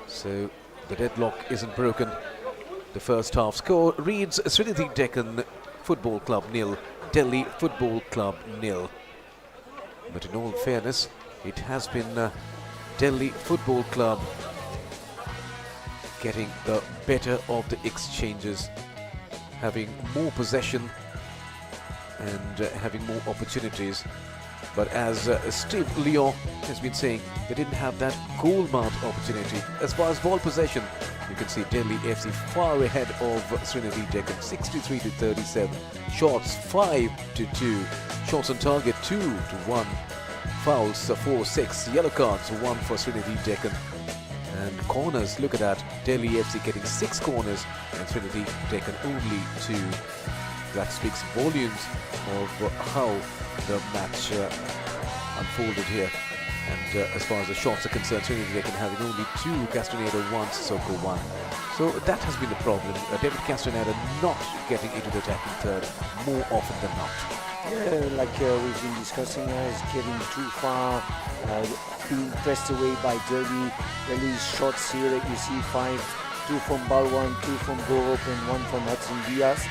So the deadlock isn't broken. The first half score reads Sreenidi Deccan Football Club 0, Delhi Football Club 0. But in all fairness, it has been Delhi Football Club getting the better of the exchanges, having more possession and having more opportunities. But as Steve Lyon has been saying, they didn't have that goal-mouth opportunity. As far as ball possession, you can see Delhi FC far ahead of Sreenidi Deccan, 63-37. Shots 5-2. Shots on target 2-1. Fouls 4-6. Yellow cards 1 for Sreenidi Deccan. And corners, look at that. Delhi FC getting 6 corners and Sreenidi Deccan only 2. That speaks volumes of how the match unfolded here. And as far as the shots are concerned, Sreenidi Deccan having only 2, Castaneda 1, Sissoko 1. So that has been the problem. David Castaneda not getting into the attacking third more often than not. Yeah, like we've been discussing, is getting too far, being pressed away by Delhi. Delhi's shots here that you see 5, 2 from Balwan, 2 from Gorup and 1 from Hudson Diaz.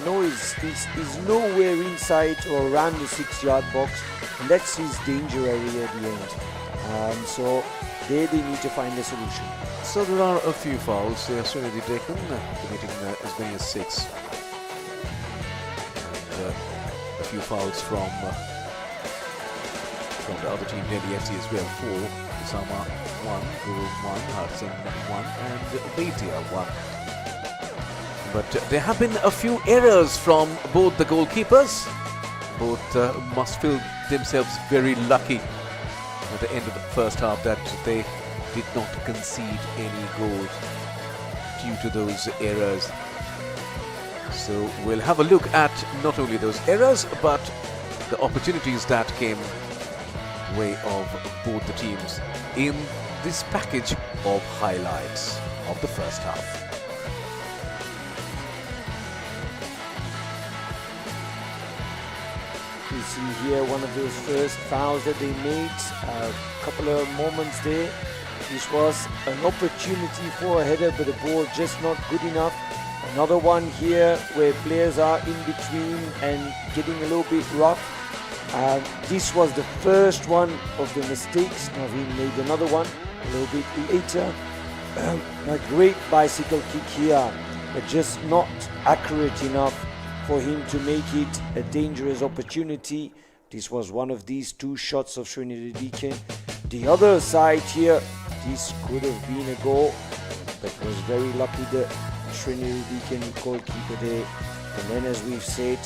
No, he's nowhere inside or around the 6-yard box, and that's his danger area at the end. So there they need to find a solution. So there are a few fouls. Sreenidi Deccan committing as many as 6. And a few fouls from the other team, Delhi FC as well. 4, Sama 1, Guru 1, Hudson 1, and Beitia 1. But there have been a few errors from both the goalkeepers. Both must feel themselves very lucky at the end of the first half that they did not concede any goals due to those errors. So we'll have a look at not only those errors, but the opportunities that came way of both the teams in this package of highlights of the first half. You see here one of those first fouls that they made, a couple of moments there. This was an opportunity for a header, but the ball just not good enough. Another one here where players are in between and getting a little bit rough. This was the first one of the mistakes. Naveen made another one. a little bit later. A great bicycle kick here, but just not accurate enough for him to make it a dangerous opportunity. This was one of these two shots of Sreenidi Deccan. The other side here, this could have been a goal, but was very lucky the Sreenidi Deccan goalkeeper there. And then, as we've said,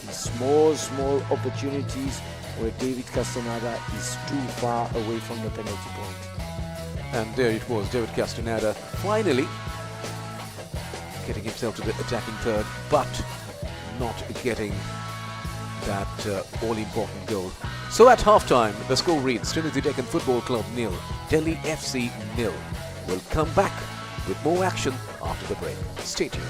these small opportunities where David Castaneda is too far away from the penalty point. And there it was, David Castaneda finally getting himself to the attacking third, but not getting that all-important goal. So at halftime, the score reads Sreenidi Deccan Football Club 0, Delhi FC 0. We'll come back with more action after the break. Stay tuned.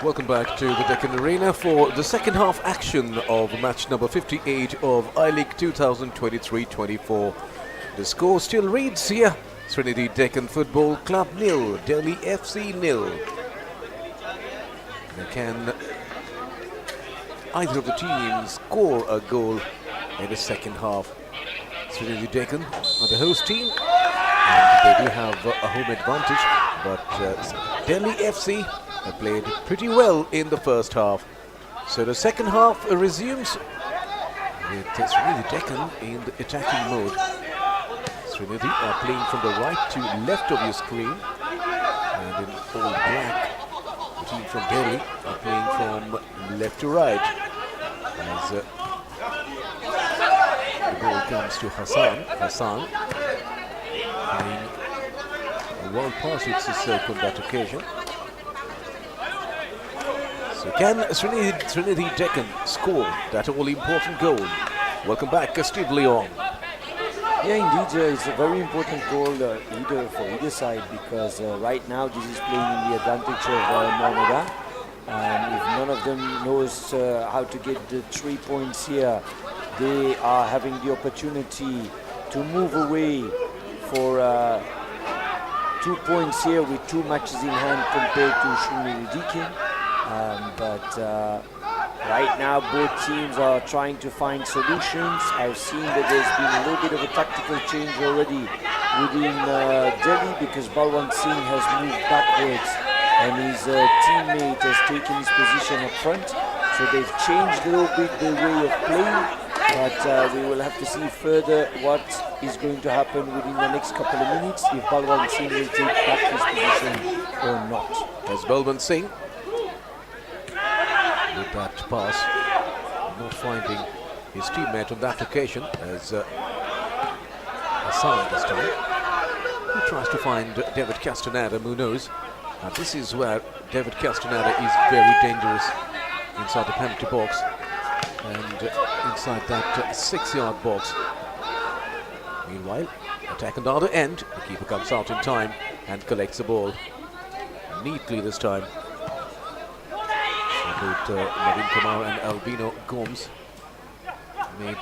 Welcome back to the Deccan Arena for the second half action of match number 58 of I-League 2023-24. The score still reads here: Sreenidi Deccan Football Club 0, Delhi FC 0. Can either of the teams score a goal in the second half? Sreenidi Deccan are the host team, and they do have a home advantage, but Delhi FC have played pretty well in the first half. So the second half resumes with Sreenidi Deccan in the attacking mode. Sreenidi are playing from the right to left of your screen, and in all black, the team from Delhi are playing from left to right. As the ball comes to Hassan. Hassan playing well past its circle on that occasion. So can Sreenidi Deccan score that all-important goal? Welcome back, Steve Leon. Yeah, indeed, it's a very important goal for either side, because right now this is playing in the advantage of Mohammedan. If none of them knows how to get the 3 points here, they are having the opportunity to move away for 2 points here with 2 matches in hand compared to Sreenidi Deccan. But right now both teams are trying to find solutions. I've seen that there's been a little bit of a tactical change already within Delhi, because Balwant Singh has moved backwards and his teammate has taken his position up front. So they've changed a little bit their way of playing, but we will have to see further what is going to happen within the next couple of minutes, if Balwant Singh will take back his position or not. As Balwant Singh with that pass, not finding his teammate on that occasion, as Hassan this time, who tries to find David Castaneda, Munoz. Now this is where David Castaneda is very dangerous, inside the penalty box and inside that 6-yard box. Meanwhile, attack on the other end, the keeper comes out in time and collects the ball neatly this time. Both Naveen Kumar and Albino Gomes made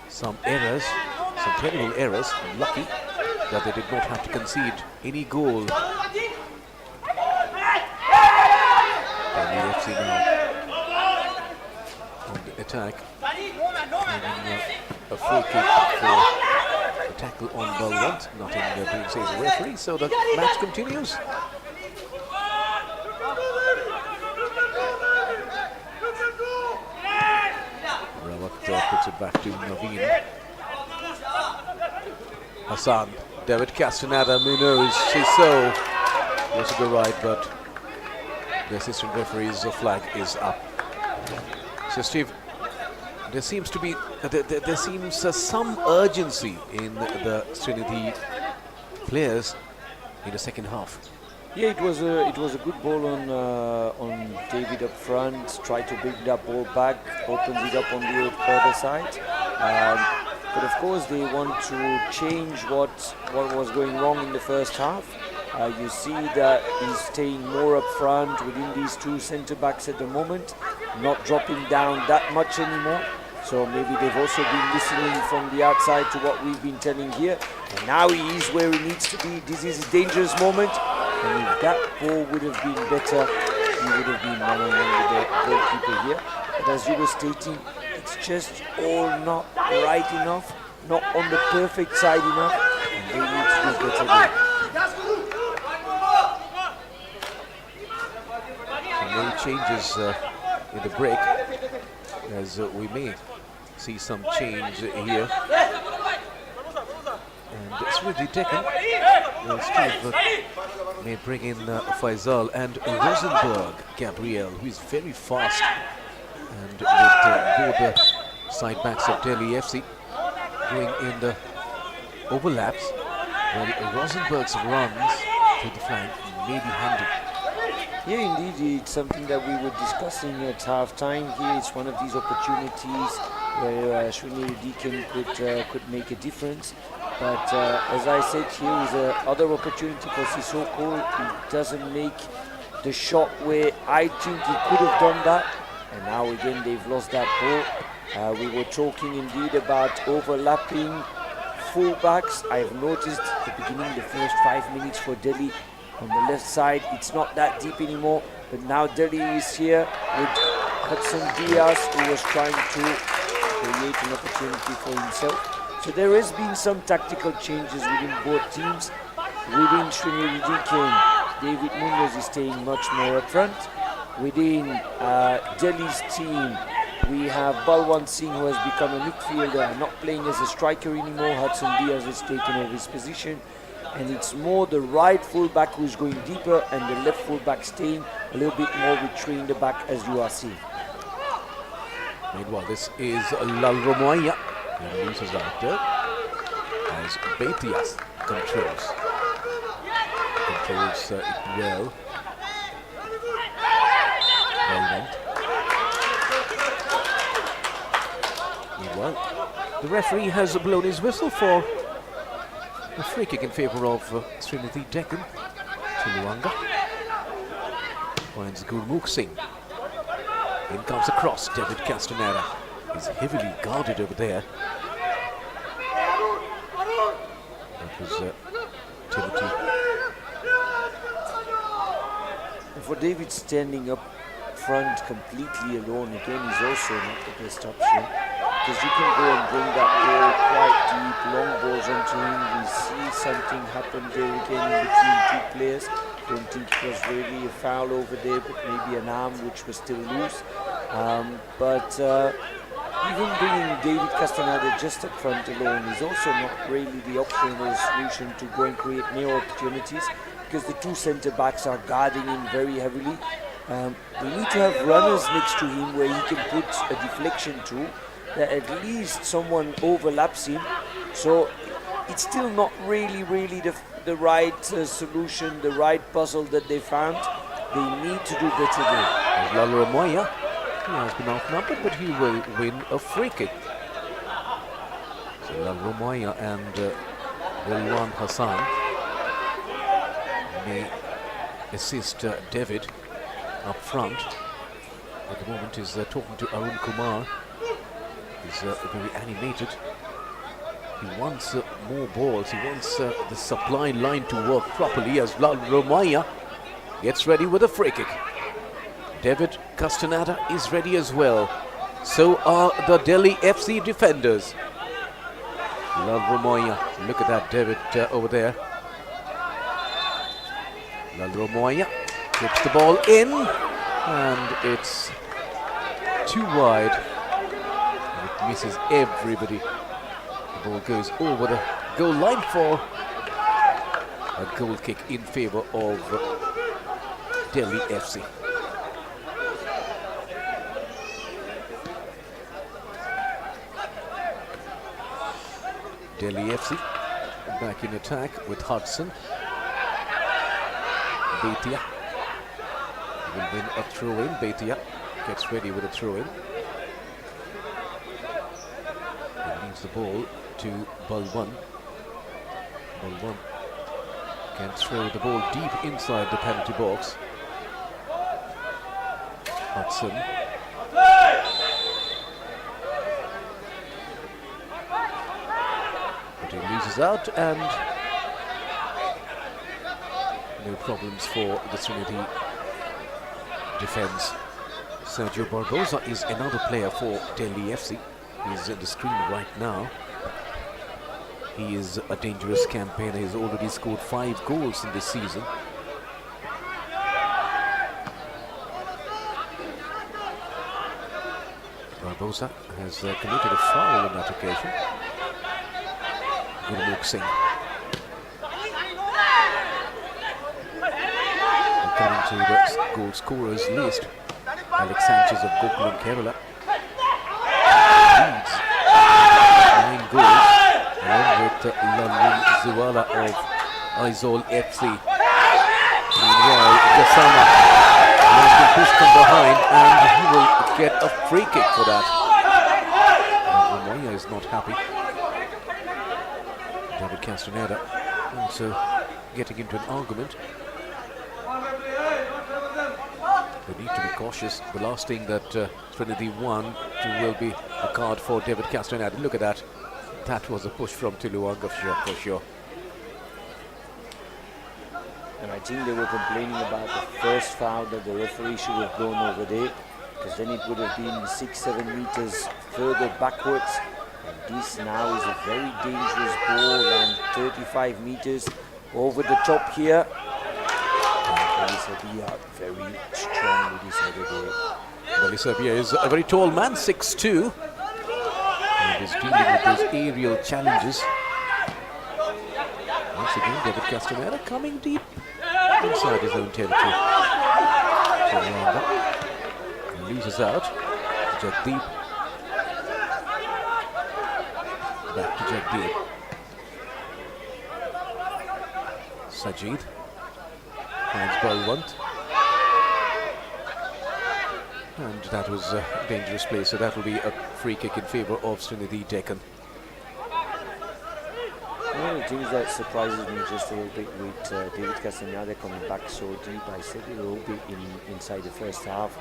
some errors, some terrible errors. Lucky that they did not have to concede any goal. Delhi FC now on the attack, a free kick for the tackle on Balwant. Nothing being said as a referee, so the match continues. Puts it back to Naveen. Hassan, David Castaneda, Munoz, Siso goes to the right, but the assistant referee's flag is up. So Steve, there seems to be there seems some urgency in the Sreenidi players in the second half. Yeah, it was a good ball on David up front. Tried to bring that ball back, opens it up on the other side. But of course, they want to change what was going wrong in the first half. You see that he's staying more up front within these 2 centre backs at the moment, not dropping down that much anymore. So maybe they've also been listening from the outside to what we've been telling here. And now he is where he needs to be. This is a dangerous moment. And if that ball would have been better, he would have been one-on-one with the goalkeeper here. But as you were stating, it's just all not right enough, not on the perfect side enough, and they need to do better there. So many changes in the break, as we may see some change here. And Sreenidi Deccan Steve may bring in Faisal and Rosenberg Gabriel, who is very fast, and with both the side backs of Delhi FC going in the overlaps, while Rosenberg's runs through the flank may be handy. Yeah, indeed, it's something that we were discussing at half-time here. It's one of these opportunities where Sreenidi Deccan could make a difference. But as I said, here is another opportunity for Sissoko. He the shot where I think he could have done that, and now again they've lost that ball. We were talking indeed about overlapping fullbacks. I've noticed at the beginning, the first 5 minutes for Delhi on the left side, it's not that deep anymore, but now Delhi is here with Hudson Diaz, who was trying to create an opportunity for himself. So there has been some tactical changes within both teams. Within Sreenidi Deccan, David Munoz is staying much more up front. Within Delhi's team, we have Balwant Singh, who has become a midfielder, not playing as a striker anymore. Hudson Diaz has taken over his position. And it's more the right fullback who's going deeper and the left fullback staying a little bit more with three in the back, as you are seeing. Meanwhile, this is Lal Romoya. He loses out there as Betias controls it well. Meanwhile, the referee has blown his whistle for a free kick in favour of Sreenidi Deccan. Chiluanga finds Gurmukh Singh. In comes across David Castaneda. He's heavily guarded over there. That was Timothy. For David standing up front completely alone again is also not the best option, because you can go and bring that ball quite deep, long balls onto him. We see something happen there again in between two players. Don't think it was really a foul over there, but maybe an arm which was still loose. Even bringing David Castaneda just up front alone is also not really the option or the solution to go and create more opportunities, because the two centre-backs are guarding him very heavily. We need to have runners next to him where he can put a deflection to, that at least someone overlaps him. So it's still not really the right solution, the right puzzle that they found. They need to do better there. Lal Romoya, he has been outnumbered, but he will win a free kick. So Lal Romoya and Rilwan Hassan may assist David up front. At the moment he's talking to Arun Kumar. He's very animated. He wants more balls. He wants the supply line to work properly as Lal Romoya gets ready with a free kick. David Castaneda is ready as well. So are the Delhi FC defenders. Lal Romoya, look at that David over there. Lal Romoya clips the ball in, and it's too wide. And it misses everybody. The ball goes over the goal line for a goal kick in favour of Delhi FC. Delhi FC back in attack with Hudson. Beitia will win a throw-in. Beitia gets ready with a throw-in. He leaves the ball to Balwan. Balwan can throw the ball deep inside the penalty box. Hudson. But he loses out, and no problems for the Sreenidi defence. Sergio Barbosa is another player for Delhi FC. He's on the screen right now. He is a dangerous campaigner. He's already scored 5 goals in this season. Barbosa has committed a foul on that occasion. Gurmukh Singh. Coming to the goal scorers list, Alex Sanchez of Gokulam Kerala leads 9 goals, along with Lalwin Ziwala of Aizawl FC. Meanwhile, Gasama has been pushed from behind, and he will get a free kick for that. Romoya is not happy. David Castaneda also getting into an argument. They need to be cautious. The last thing that Sreenidi won will be a card for David Castaneda. Look at that. That was a push from Tuluanga for sure. And I think they were complaining about the first foul that the referee should have blown over there, because then it would have been 6-7 meters further backwards. And this now is a very dangerous ball, and 35 meters over the top here. And Belisabia very strong with his header there. Belisabia is a very tall man, 6'2", and is dealing with those aerial challenges. Once again, David Castaneda coming deep inside his own territory. He loses out. Jagdeep. Back to Jagdeep. Sajid finds Balwant. And that was a dangerous play, so that will be a free kick in favour of Sreenidi Deccan. One of the things that surprises me just a little bit with David Castaneda coming back so deep, I said it a little bit inside the first half,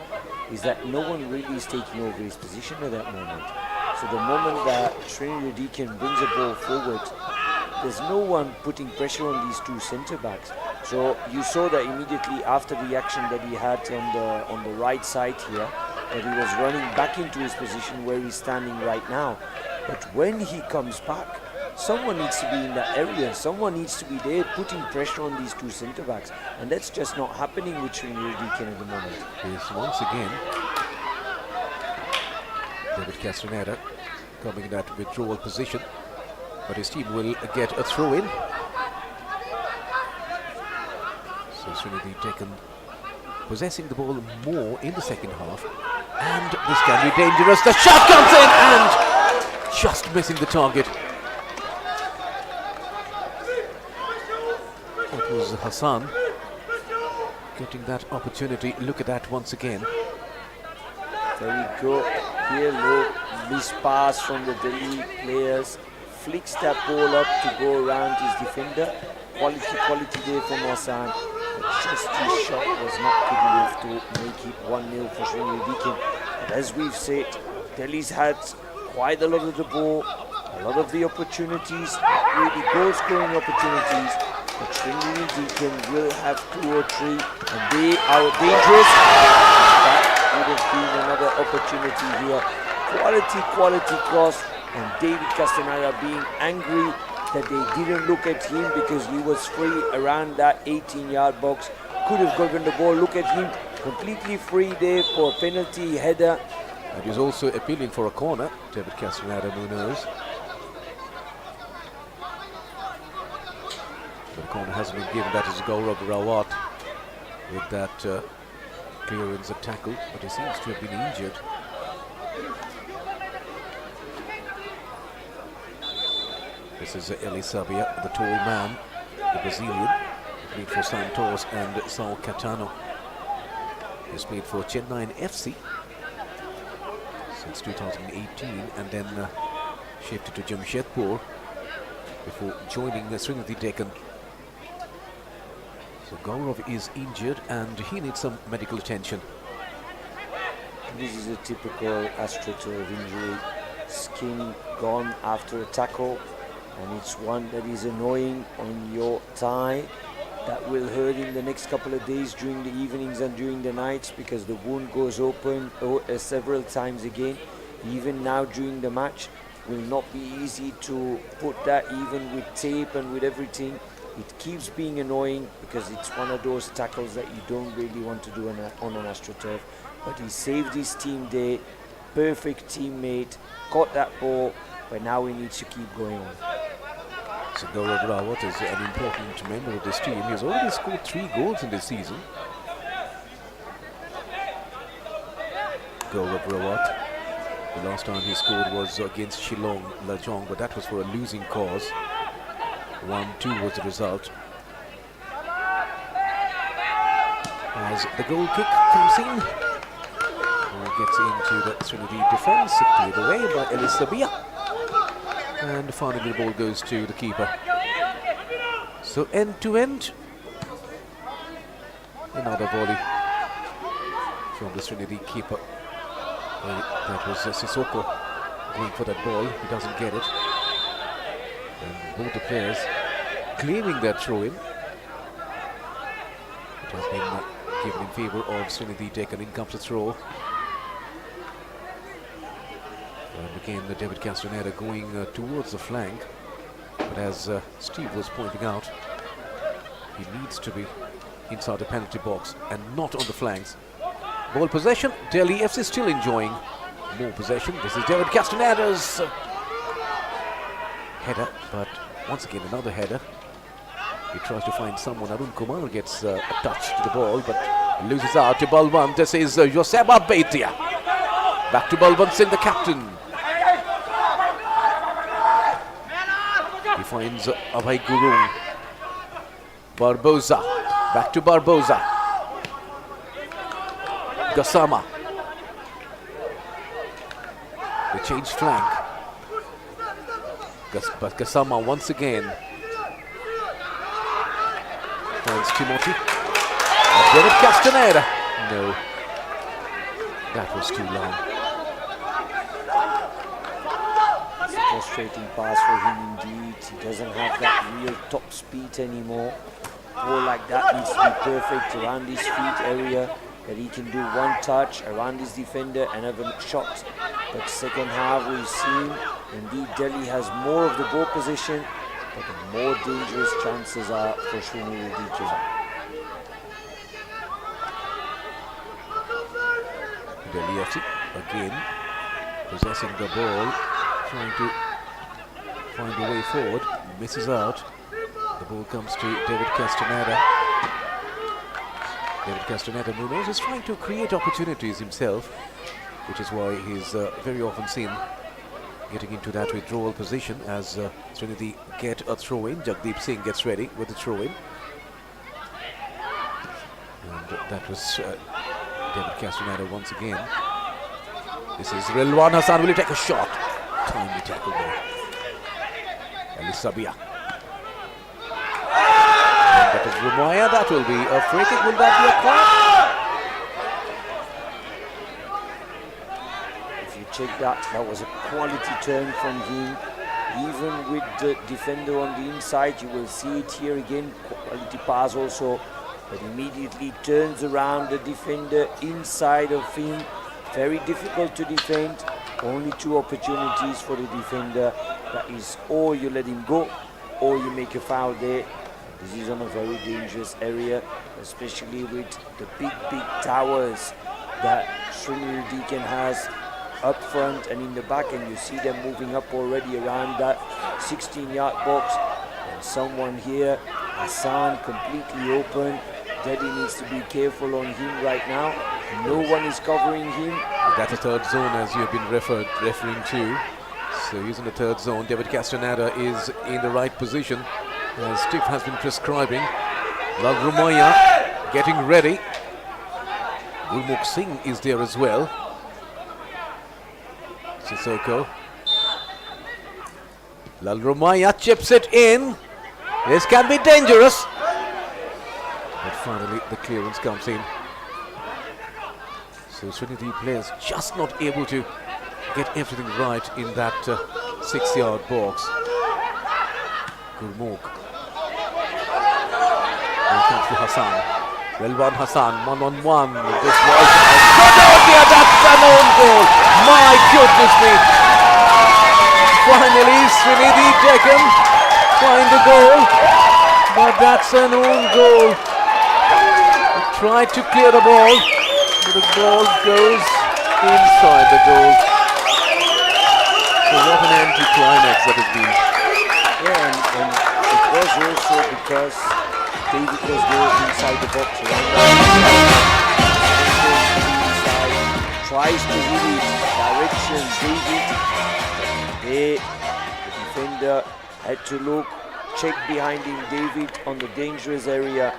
is that no one really is taking over his position at that moment. So the moment that Sreenidi Deccan brings a ball forward, there's no one putting pressure on these two centre-backs. So you saw that immediately after the action that he had on the right side here, that he was running back into his position where he's standing right now. But when he comes back, someone needs to be in that area. Someone needs to be there putting pressure on these two centre-backs. And that's just not happening with Sreenidi Deccan at the moment. Yes, once again, David Castaneda coming in that withdrawal position. But his team will get a throw-in. So Sreenidi Deccan possessing the ball more in the second half. And this can be dangerous. The shot comes in and just missing the target. It was Hassan getting that opportunity. Look at that once again. Very good. Here, look, miss pass from the Delhi players. Flicks that ball up to go around his defender. Quality there from Hassan. But just his shot was not good enough to make it 1-0 for Sreenidi Deccan. But as we've said, Delhi's had quite a lot of the ball, a lot of the opportunities, really goal-scoring opportunities. But Sreenidi Deccan will have 2 or 3, and they are dangerous. That would have been another opportunity here. Quality cross, and David Castaneda being angry that they didn't look at him because he was free around that 18-yard box. Could have gotten the ball. Look at him, completely free there for a penalty header. And he's also appealing for a corner, David Castaneda, who knows. The corner hasn't been given. That is Gaurav Rawat with that clearance and tackle, but he seems to have been injured. This is Eli Sabia, the tall man, the Brazilian, who played for Santos and Sao Catano. He's played for Chennai FC since 2018 and then shifted to Jamshedpur before joining Sreenidi Deccan. So Gaurav is injured and he needs some medical attention. This is a typical AstroTurf injury. Skin gone after a tackle, and it's one that is annoying on your thigh. That will hurt in the next couple of days during the evenings and during the nights, because the wound goes open several times again. Even now during the match, will not be easy to put that, even with tape and with everything. It keeps being annoying because it's one of those tackles that you don't really want to do on an AstroTurf. But he saved his team there, perfect teammate, caught that ball, but now he needs to keep going on. So Gaurav Rawat is an important member of this team. He has already scored 3 goals in this season. Gaurav Rawat. The last time he scored was against Shillong Lajong, but that was for a losing cause. 1-2 was the result. As the goal kick comes in, gets into the Sreenidi defence, cleared away by Eli Sabia. And finally the ball goes to the keeper. So end to end, another volley. from the Sreenidi keeper. That was Sissoko going for that ball. He doesn't get it. And both the players claiming that throw-in. It has been given in favour of Sreenidi Deccan. In comes the throw. And again, David Castaneda going towards the flank. But as Steve was pointing out, he needs to be inside the penalty box and not on the flanks. Ball possession, Delhi FC still enjoying more possession. This is David Castaneda's header, but once again another header. He tries to find someone. Arun Kumar gets a touch to the ball, but loses out to Balwant. This is Joseba Baitia. Back to Balwant Singh, the captain. He finds Abhay Gurung. Barboza. Back to Barboza. Gassama. They change flank. But Gassama once again finds Timothy. David Castaneda. No. That was too long. It's a frustrating pass for him indeed. He doesn't have that real top speed anymore. Ball like that needs to be perfect around his feet area, that he can do one touch around his defender and have a shot. But second half we've seen indeed Delhi has more of the ball position, but the more dangerous chances are for Sreenidi Deccan. Delhi FC again possessing the ball, trying to find a way forward, misses out. The ball comes to David Castaneda. David Castaneda Munoz is trying to create opportunities himself, which is why he's very often seen getting into that withdrawal position as Sreenidi get a throw-in. Jagdeep Singh gets ready with the throw-in. And that was David Castaneda once again. This is Rilwan Hassan. Will he take a shot? Timely tackle there. Ali Sabia. That is Rumaya. That will be a free kick. Will that be a corner? If you check that, that was a quality turn from him. Even with the defender on the inside, you will see it here again. Quality pass also, but immediately turns around the defender inside of him. Very difficult to defend. Only two opportunities for the defender. That is, or you let him go, or you make a foul there. This is on a very dangerous area, especially with the big towers that Sreenidi Deccan has up front and in the back, and you see them moving up already around that 16-yard box. And someone here, Hassan, completely open. Delhi needs to be careful on him right now. No one is covering him. That's a third zone, as you have been referring to. So he's in the third zone. David Castaneda is in the right position, as Steve has been prescribing. Lal Rumaya getting ready. Gulmukh Singh is there as well. Sissoko. Lal Rumaya chips it in. This can be dangerous. But finally the clearance comes in. So Sreenidi players just not able to get everything right in that 6-yard box. Gulmukh. Here comes to Hassan. Relwan Hassan, one-on-one. This was that's an own goal. My goodness me. Finally, Sreenidi Deccan find the goal, but that's an own goal. He tried to clear the ball, but the ball goes inside the goal. So what an anti-climax that has been. Yeah, and it was also because David was there inside the box around inside, tries to hit it, direction David. There, the defender had to look, check behind him, David, on the dangerous area,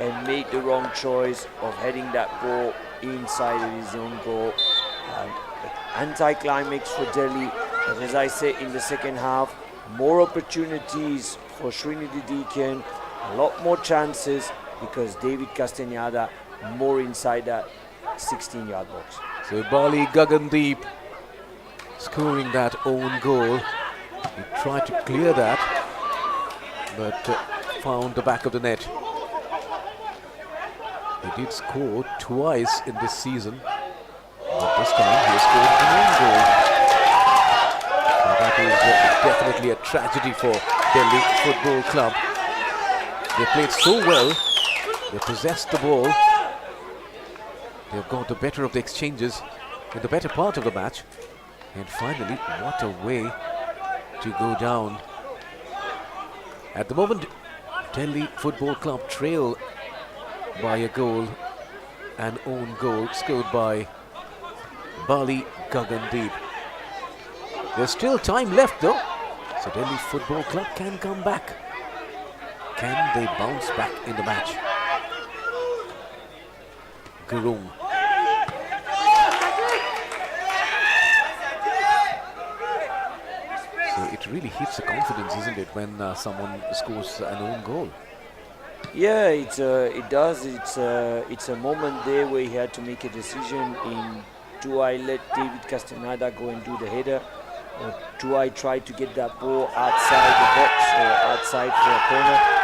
and made the wrong choice of heading that ball inside of his own goal. Anti-climax for Delhi, but as I say, in the second half, more opportunities for Sreenidi Deccan, a lot more chances because David Castaneda more inside that 16-yard box. So Bali Gagandeep scoring that own goal. He tried to clear that, but found the back of the net. He did score twice in this season, but this time he has scored an own goal. So that is definitely a tragedy for Delhi Football Club. They played so well, they possessed the ball, they've got the better of the exchanges in the better part of the match, and finally, what a way to go down. At the moment, Delhi Football Club trail by a goal, an own goal scored by Bali Gagandeep. There's still time left though, so Delhi Football Club can come back. Can they bounce back in the match? Gurung. So it really hits the confidence, isn't it, when someone scores an own goal? Yeah, it does. It's a moment there where he had to make a decision in, do I let David Castaneda go and do the header, or do I try to get that ball outside the box or outside for a corner?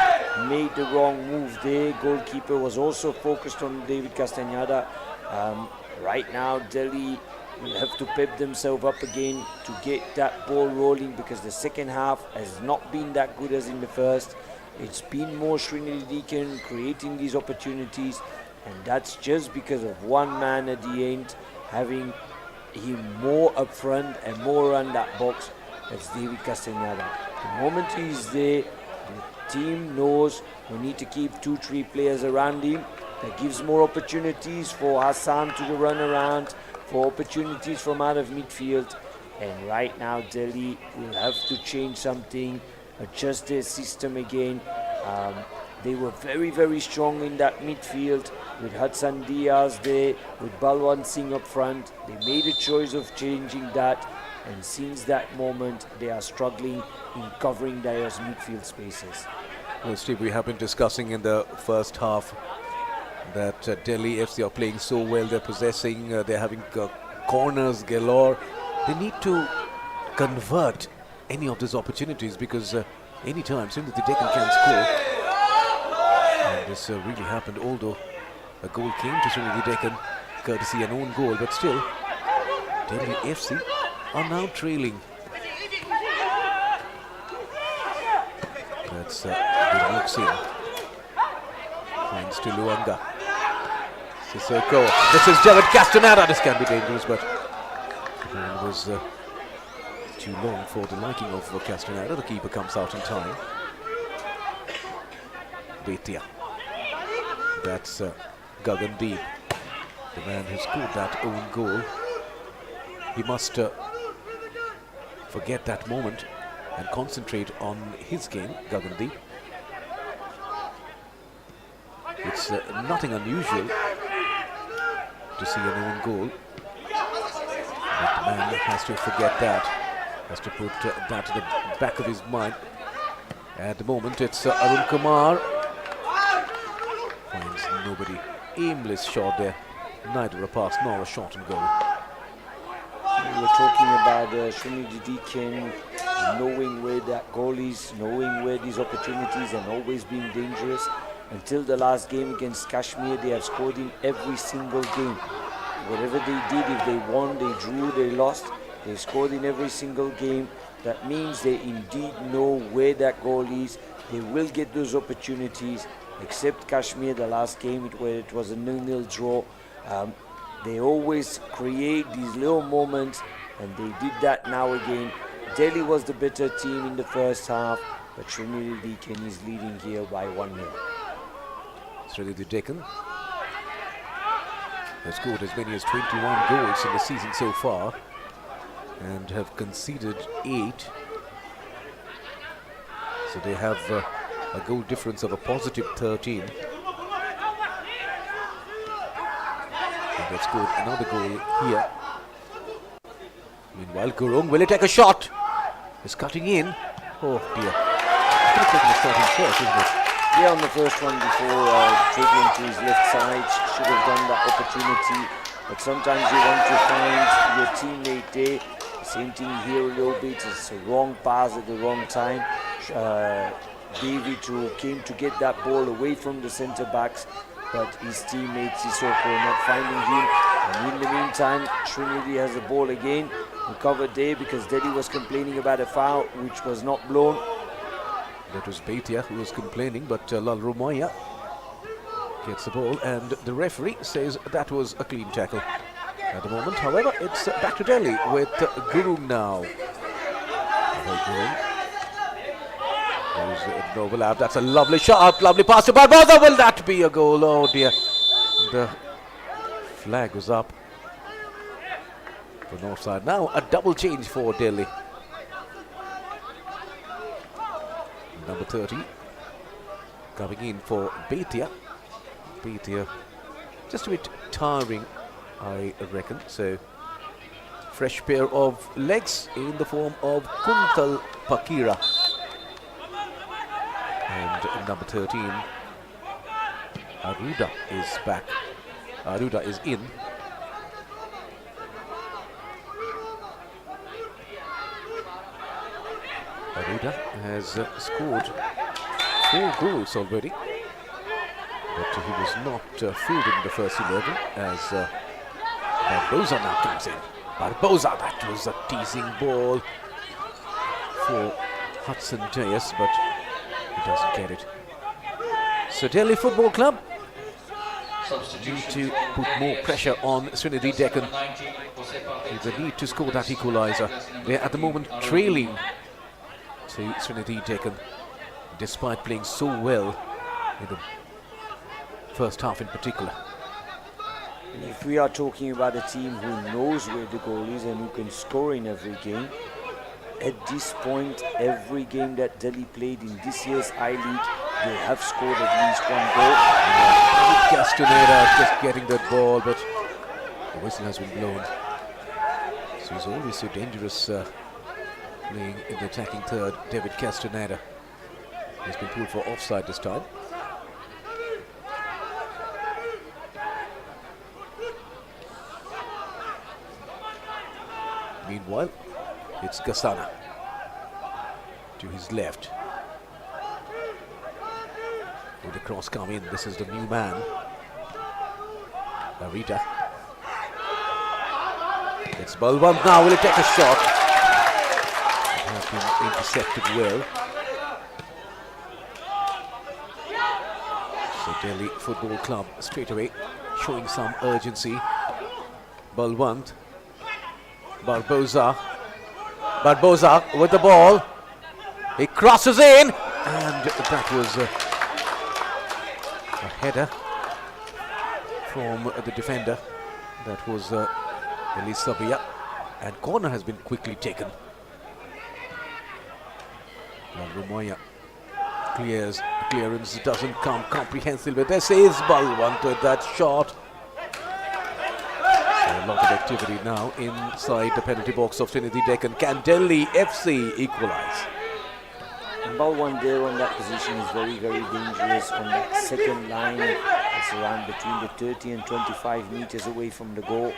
Made the wrong move there. Goalkeeper was also focused on David Castaneda. Right now, Delhi will have to pep themselves up again to get that ball rolling, because the second half has not been that good as in the first. It's been more Sreenidi Deccan creating these opportunities, and that's just because of one man at the end having him more up front and more around that box. That's David Castaneda. The moment he's there, the team knows we need to keep 2-3 players around him. That gives more opportunities for Hassan to run around, for opportunities from out of midfield. And right now Delhi will have to change something, adjust their system again. They were very, very strong in that midfield with Hudson Diaz there, with Balwant Singh up front. They made a choice of changing that, and since that moment they are struggling in covering their midfield spaces. Well, Steve, we have been discussing in the first half that Delhi FC are playing so well. They're possessing, they're having corners galore. They need to convert any of these opportunities, because anytime Sreenidi Deccan can score. And this really happened, although a goal came to Sreenidi Deccan courtesy an own goal, but still Delhi FC are now trailing. That's Dilmukh Singh. Finds to Luanga. Sissoko. This is David Castaneda. This can be dangerous, but it was too long for the liking of Castaneda. The keeper comes out in time. Betia. That's Gagandeep, the man who scored that own goal. He must forget that moment and concentrate on his game, Gagandeep. It's nothing unusual to see an own goal, but the man has to forget that, has to put that to the back of his mind. At the moment it's Arun Kumar, finds nobody. Aimless shot there, neither a pass nor a shot and goal. We were talking about Sreenidi Deccan knowing where that goal is, knowing where these opportunities, and always being dangerous. Until the last game against Kashmir, they have scored in every single game. Whatever they did, if they won, they drew, they lost, they scored in every single game. That means they indeed know where that goal is. They will get those opportunities, except Kashmir, the last game where it was a 0-0 draw. They always create these little moments, and they did that now again. Delhi was the better team in the first half, but Sreenidi Deccan is leading here by 1-0. Sreenidi Deccan has scored as many as 21 goals in the season so far and have conceded 8. So they have a goal difference of a positive 13. And they've scored another goal here. Meanwhile, Gurung, will he take a shot? He's cutting in. Oh dear. He could have taken a shot in first, isn't it? Yeah, on the first one before dribbling to his left side, should have done that opportunity. But sometimes you want to find your teammate there. Same thing here a little bit. It's a wrong pass at the wrong time. David who came to get that ball away from the centre backs, but his teammate Sissoko not finding him. And in the meantime, Sreenidi has the ball again. Recovered there because Delhi was complaining about a foul which was not blown. That was Baitia who was complaining, but Lal Rumoya gets the ball, and the referee says that was a clean tackle. At the moment, however, it's back to Delhi with Gurung now. There's an overlap. That's a lovely shot, lovely pass to Barbosa. Will that be a goal? Oh dear. The flag was up for north side. Now a double change for Delhi. Number 30 coming in for Baitia. Baitia just a bit tiring, I reckon. So fresh pair of legs in the form of Kuntal Pakira. And number 13, Aruda is back. Aruda is in. Aruda has scored 4 goals already, but he was not fielded in the first 11 as Barbosa now comes in. Barbosa, that was a teasing ball for Hudson Dias, but he doesn't get it. So Delhi Football Club need to put more pressure on Sreenidi Deccan. They need to score that equaliser. They're at the moment trailing to Sreenidi Deccan, despite playing so well in the first half in particular. If we are talking about a team who knows where the goal is and who can score in every game, at this point, every game that Delhi played in this year's I-League, they have scored at least 1 goal. Castaneda just getting that ball, but the whistle has been blown. So he's always so dangerous playing in the attacking third. David Castaneda has been pulled for offside this time. Meanwhile, it's Gasana to his left. With the cross come in, this is the new man, Arita. It's Balwant now, will he take a shot? It has been intercepted well. So Delhi Football Club straight away showing some urgency. Balwant. Barbosa with the ball. He crosses in, and that was a header from the defender. That was Elisabia, and corner has been quickly taken. Rumoya clears. Clearance doesn't come comprehensive, but this is Balwant with that shot. A lot of activity now inside the penalty box of Sreenidi Deccan. Can Delhi FC equalise? Balwant there on that position is very, very dangerous on that second line. It's around between the 30 and 25 meters away from the goal.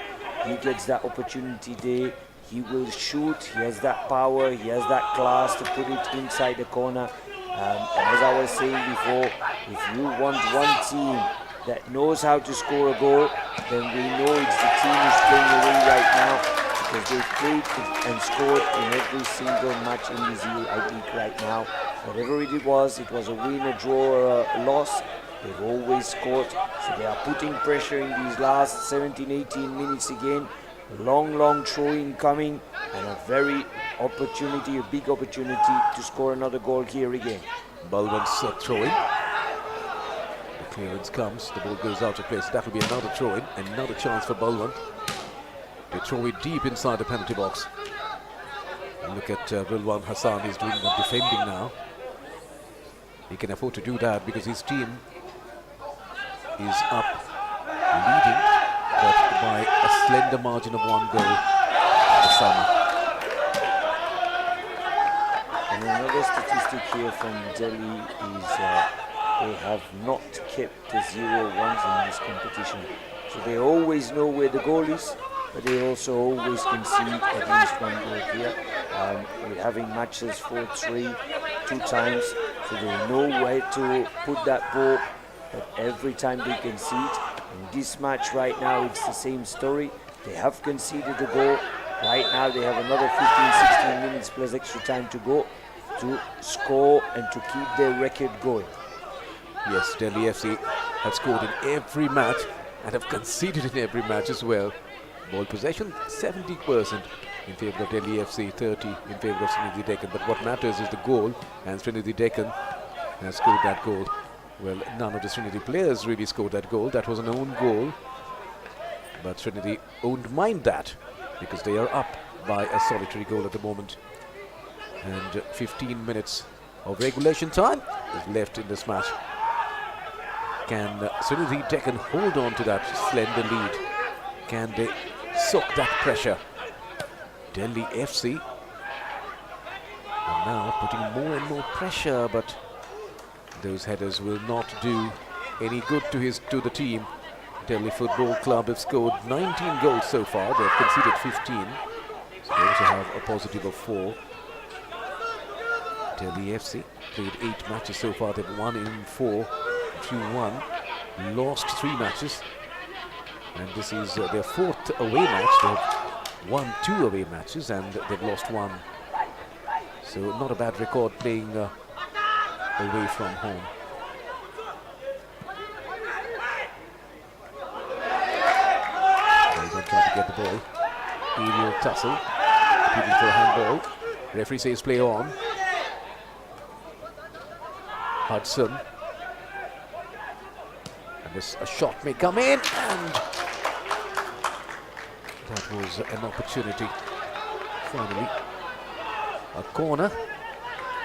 He gets that opportunity there. He will shoot. He has that power. He has that class to put it inside the corner. And as I was saying before, if you want one team that knows how to score a goal, then we know it's the team who's playing away right now, because they've played and scored in every single match in the I-League right now. Whatever it was a win, a draw, or a loss, they've always scored. So they are putting pressure in these last 17, 18 minutes again. Long throw-in coming, and a big opportunity to score another goal here again. Balwant's throw-in. The clearance comes, the ball goes out of place. That will be another throw-in, another chance for Balwant. They throw it deep inside the penalty box. And look at Rilwan Hassan, he's doing the defending now. He can afford to do that because his team is up leading, but by a slender margin of 1 goal. And another statistic here from Delhi is they have not kept the 0-1s in this competition. So they always know where the goal is, but they also always concede at least one goal here. We're having matches 4-3 two times, so they know where to put that ball, but every time they concede. In this match right now, it's the same story. They have conceded a goal. Right now they have another 15-16 minutes plus extra time to go to score and to keep their record going. Yes, Delhi FC have scored in every match and have conceded in every match as well. Ball possession 70% in favour of Delhi FC, 30 in favour of Sreenidi Deccan. But what matters is the goal, and Sreenidi Deccan has scored that goal. Well, none of the Sreenidi players really scored that goal. That was an own goal, but Sreenidi won't mind that because they are up by a solitary goal at the moment. And 15 minutes of regulation time is left in this match. Can Sreenidi Deccan hold on to that slender lead? Can they soak that pressure? Delhi FC are now putting more and more pressure, but those headers will not do any good to the team. Delhi Football Club have scored 19 goals so far. They have conceded 15. So they also have a positive of 4. Delhi FC played 8 matches so far. They've won in 4, drew 1, lost 3 matches. And this is their 4th away match. They've won 2 away matches and they've lost 1. So not a bad record playing away from home. They're trying to get the ball. Aerial tussle. Appealing for a handball. Referee says play on. Hudson. And this a shot may come in, and that was an opportunity. Finally, a corner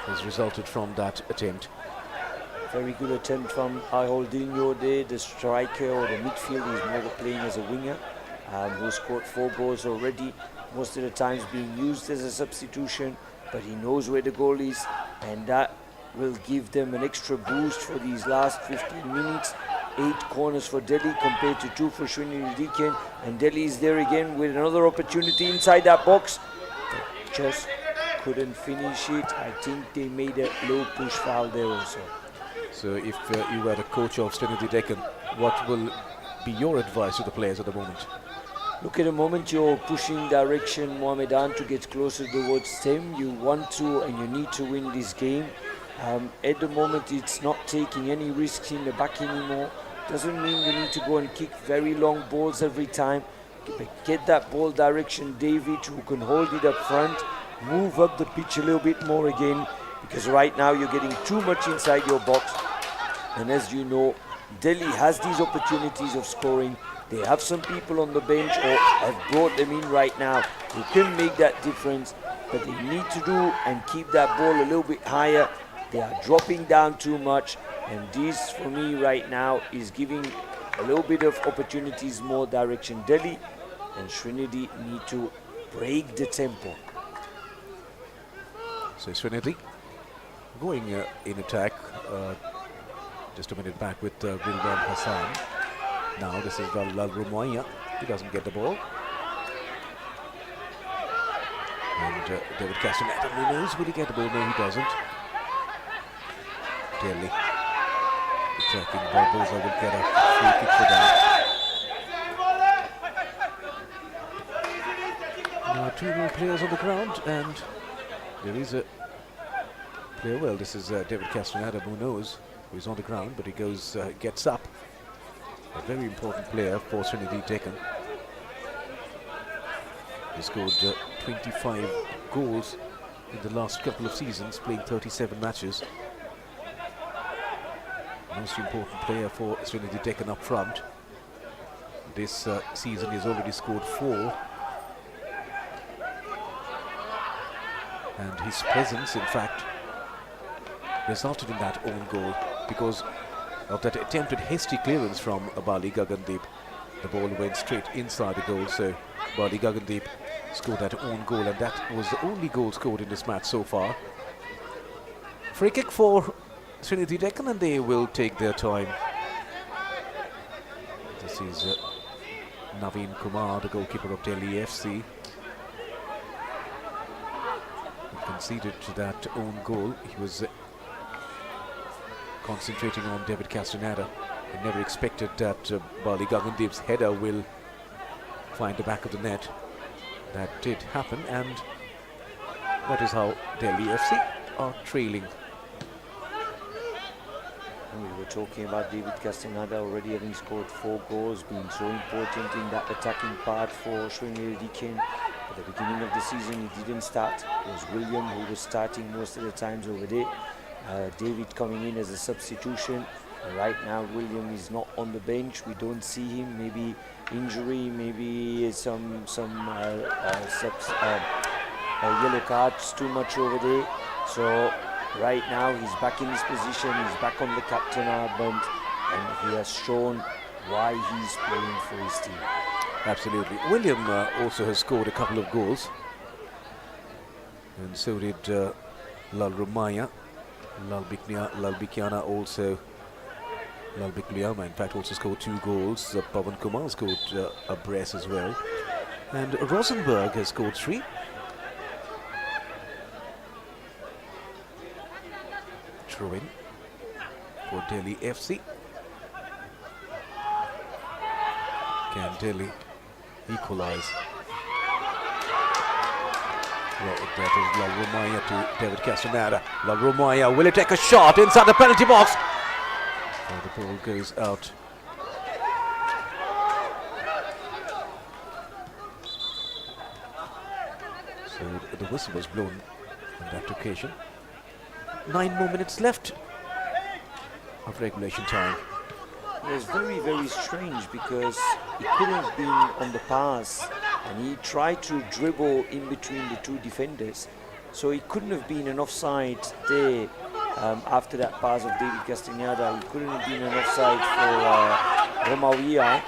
has resulted from that attempt. Very good attempt from Ayoldinho there, the striker or the midfield. He's more playing as a winger, who scored 4 goals already. Most of the times being used as a substitution, but he knows where the goal is, and that will give them an extra boost for these last 15 minutes. 8 corners for Delhi compared to 2 for Sreenidi Deccan, and Delhi is there again with another opportunity inside that box, but just couldn't finish it. I think they made a low push foul there also. So if you were the coach of Sreenidi Deccan, what will be your advice to the players at the moment? Look, at the moment you're pushing direction Mohamedan to get closer towards them. You want to and you need to win this game. At the moment it's not taking any risks in the back anymore. Doesn't mean you need to go and kick very long balls every time. Get that ball direction, David, who can hold it up front. Move up the pitch a little bit more again, because right now you're getting too much inside your box. And as you know, Delhi has these opportunities of scoring. They have some people on the bench or have brought them in right now who can make that difference, but they need to do and keep that ball a little bit higher. They are dropping down too much, and this for me right now is giving a little bit of opportunities more direction. Delhi and Sreenidi need to break the tempo. So Sreenidi going in attack just a minute back with Wildan Hassan. Now this is Lal Rumoya. He doesn't get the ball. And David Castaneda, who knows, will he get the ball? No, he doesn't. Delhi attacking Barbosa will get a free kick for that. Now 2 more players on the ground, and there is a player. Well, this is David Castaneda, who knows, who's on the ground, but he goes, gets up. A very important player for Sreenidi Deccan. He scored 25 goals in the last couple of seasons, playing 37 matches. Most important player for Sreenidi Deccan up front. This season he's already scored 4. And his presence, in fact, resulted in that own goal because of that attempted hasty clearance from Bali Gagandeep. The ball went straight inside the goal, so Bali Gagandeep scored that own goal, and that was the only goal scored in this match so far. Free kick for Sreenidi Deccan, and they will take their time. This is Naveen Kumar, the goalkeeper of Delhi FC. He conceded to that own goal. He was concentrating on David Castaneda. He never expected that Bali Gagandeep's header will find the back of the net. That did happen, and that is how Delhi FC are trailing. We were talking about David Castaneda already having scored 4 goals, being so important in that attacking part for Sreenidi Deccan. At the beginning of the season, he didn't start. It was William who was starting most of the times over there. David coming in as a substitution. Right now, William is not on the bench. We don't see him. Maybe injury, maybe some yellow cards too much over there. So right now he's back in his position. He's back on the captain armband, and he has shown why he's playing for his team. Absolutely. William also has scored a couple of goals, and so did Lal Rumaya. Lal Bikiana also. Lal Bikliyama, in fact, also scored 2 goals. Pavan Kumar scored a brace as well. And Rosenberg has scored 3. Throw-in for Delhi FC. Can Delhi equalize? Well, that is Lal Rumaya to David Castaneda. Lal Rumaya, will he take a shot inside the penalty box? Oh, the ball goes out. So the whistle was blown on that occasion. 9 more minutes left of regulation time. It was very, very strange because he couldn't have been on the pass, and he tried to dribble in between the 2 defenders. So he couldn't have been an offside there. After that pass of David Castaneda, he couldn't have been an offside for Romawia.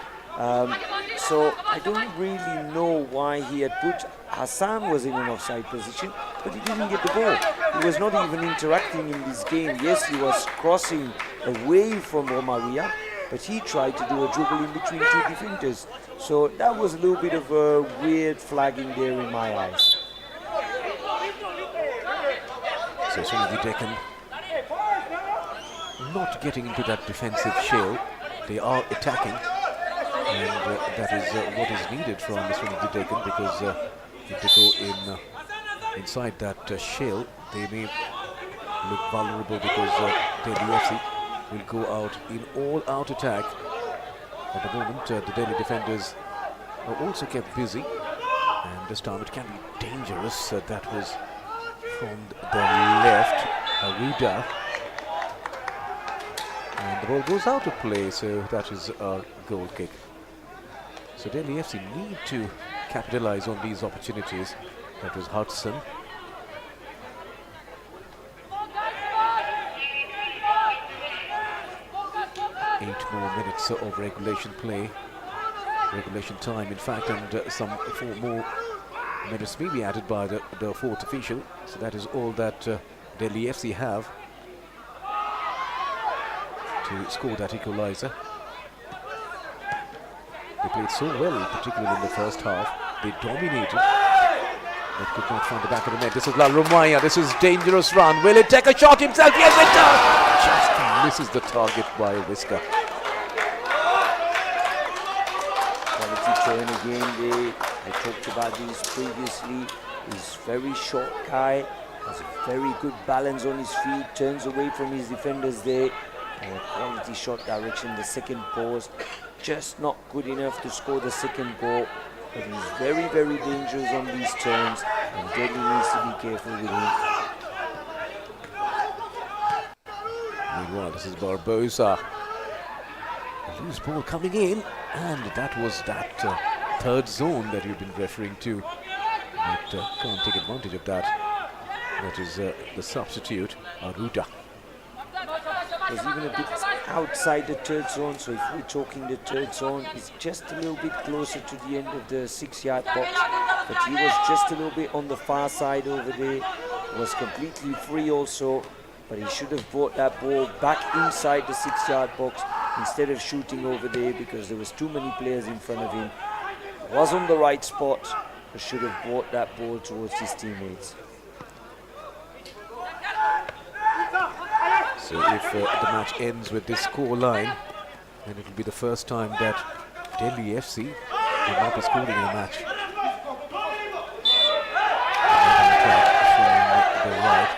So I don't really know why he had put Hassan was in an offside position, but he didn't get the ball. He was not even interacting in this game. Yes, he was crossing away from Romawia, but he tried to do a dribble in between 2 defenders. So that was a little bit of a weird flagging there in my eyes. So Sreenidi Deccan not getting into that defensive shell. They are attacking, and that is what is needed from Sreenidi Deccan, because if they go inside that shell, they may look vulnerable, because Delhi FC will go out in all-out attack. At the moment, the Delhi defenders are also kept busy, and this time it can be dangerous. That was from the left, Aruda. And the ball goes out of play, so that is a goal kick. So Delhi FC need to capitalize on these opportunities. That was Hudson. Eight more minutes of regulation time, in fact, and some 4 more minutes may be added by the 4th official. So that is all that Delhi FC have to score that equalizer. They played so well, particularly in the first half. They dominated, but could not find the back of the net. This is Lal Rumaya. This is dangerous run. Will it take a shot himself? Yes, it does! Just misses the target by a whisker. Quality turn again there. I talked about these previously. He's a very short guy, has a very good balance on his feet, turns away from his defenders there. And a quality shot direction, the second post, just not good enough to score the second goal. But he's very, very dangerous on these turns, and Delhi needs to be careful with him. Meanwhile, this is Barbosa. A loose ball coming in, and that was that third zone that you've been referring to. But can't take advantage of that. That is the substitute, Aruda. Was even a bit outside the third zone, so if we're talking the third zone, it's just a little bit closer to the end of the 6-yard box, but he was just a little bit on the far side over there, was completely free also, but he should have brought that ball back inside the 6-yard box instead of shooting over there, because there was too many players in front of him. Was on the right spot, but should have brought that ball towards his teammates. So if the match ends with this score line, then it will be the first time that Delhi FC will not be scoring in a match. From the right,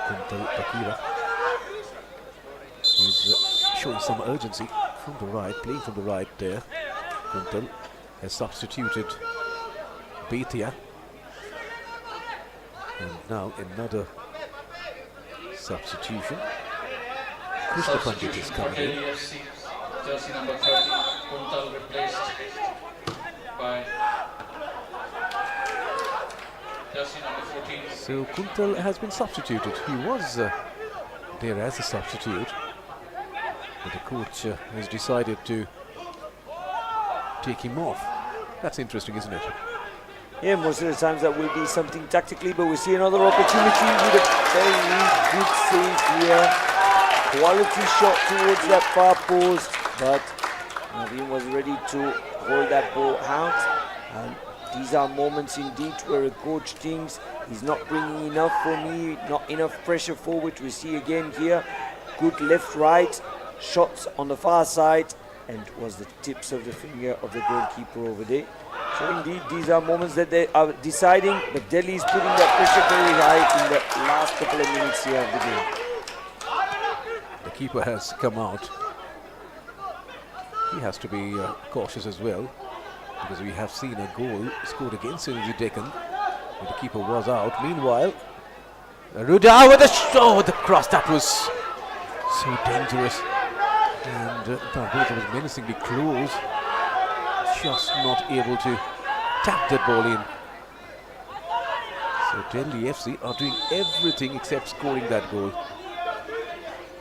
Kuntal Bakira is showing some urgency from the right, playing from the right there. Kuntal has substituted Bethia. And now another substitution. Krishna Pandit is coming in. Jersey number 30, Kuntal replaced by jersey number 14. So Kuntal has been substituted. He was there as a substitute, but the coach has decided to take him off. That's interesting, isn't it? Yeah, most of the times that will be something tactically, but we see another opportunity with a very good save here. Quality shot towards that far post, but Naveen was ready to hold that ball out. And these are moments indeed where a coach thinks he's not bringing enough for me, not enough pressure forward. We see again here, good left-right shots on the far side, and it was the tips of the finger of the goalkeeper over there. So indeed, these are moments that they are deciding, but Delhi is putting that pressure very high in the last couple of minutes here of the game. The keeper has come out. He has to be cautious as well, because we have seen a goal scored against Sreenidi Deccan, but the keeper was out. Meanwhile, Ruda with the cross. That was so dangerous, and Barbosa was menacingly close, just not able to tap that ball in. So Delhi FC are doing everything except scoring that goal.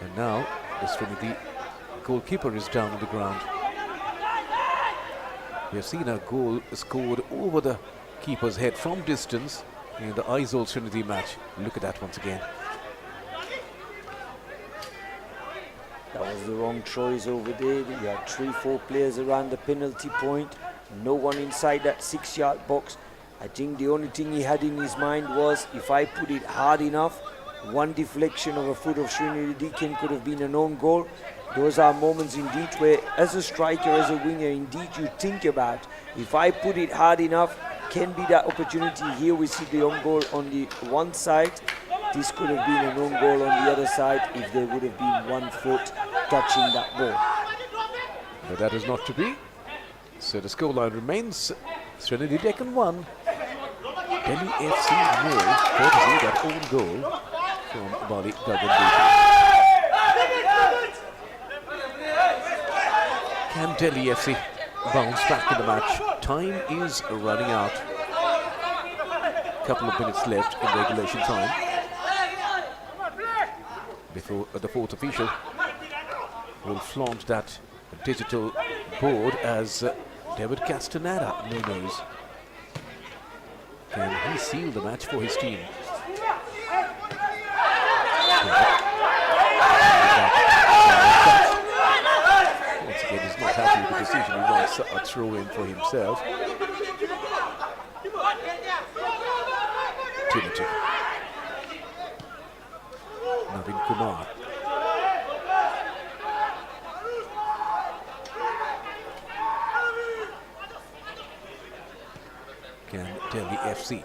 And now the Sreenidi goalkeeper is down on the ground. We have seen a goal scored over the keeper's head from distance in the Aizawl Sreenidi match. Look at that once again. That was the wrong choice over there. You had 3-4 players around the penalty point. No one inside that 6-yard box. I think the only thing he had in his mind was, if I put it hard enough, one deflection of a foot of Sreenidi Deccan could have been an own goal. Those are moments indeed where, as a striker, as a winger, indeed you think about, if I put it hard enough, can be that opportunity. Here we see the own goal on the one side. This could have been an own goal on the other side if there would have been 1 foot touching that ball. But that is not to be. So the scoreline remains Sreenidi Deccan 1, Delhi FC 0, courtesy that own goal from Bali Gagan. Can Delhi FC bounce back in the match? Time is running out. Couple of minutes left in regulation time before the fourth official will flaunt that digital board as David Castaneda knows. Can he seal the match for his team? Once again, he's not happy with the decision. He wants a throw in for himself. 2-2. Naveen Kumar. Can Delhi FC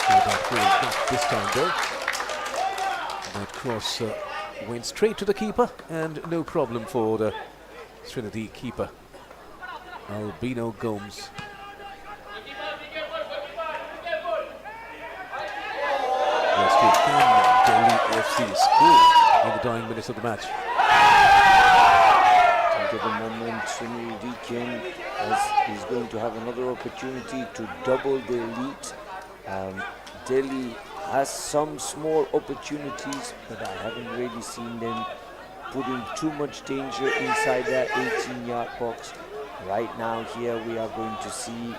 that goal not this time though. That cross went straight to the keeper, and no problem for the Sreenidi keeper, Albino Gomes. Can Delhi FC score in the dying minutes of the match? At the moment, Sreenidi Deccan is going to have another opportunity to double their lead. Delhi has some small opportunities, but I haven't really seen them put in too much danger inside that 18-yard box. Right now here we are going to see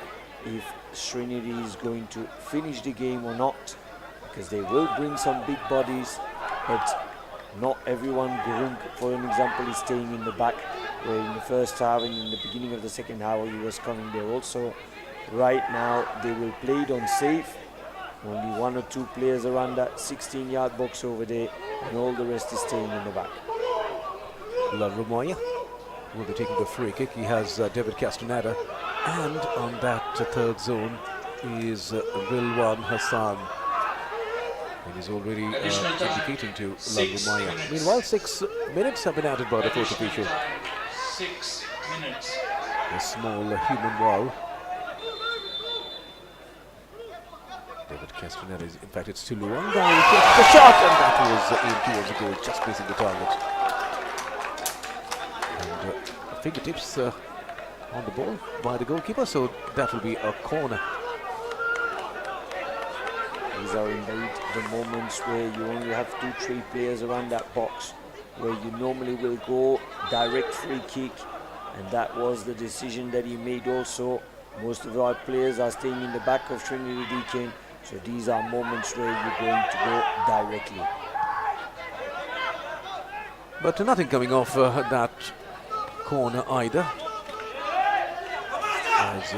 if Sreenidi is going to finish the game or not, because they will bring some big bodies, but not everyone. Gurung, for an example, is staying in the back, where in the first half and in the beginning of the second half he was coming there also. Right now they will play it on safe. Only 1 or 2 players around that 16-yard box over there, and all the rest is staying in the back. Larumoya will be taking the free kick. He has David Castaneda, and on that third zone is Rilwan Hassan. And he's already indicating to Larumoya. Meanwhile, 6 minutes have been added by the fourth official. 6 minutes. A small human wall. David Castaneda is, in fact, it's to Luanga. He takes the shot, and that was aimed towards the goal, just missing the target. And fingertips on the ball by the goalkeeper, so that will be a corner. These are indeed the moments where you only have 2-3 players around that box, where you normally will go direct free kick, and that was the decision that he made also. Most of our players are staying in the back of Sreenidi Deccan, so these are moments where you're going to go directly. But nothing coming off that corner either. As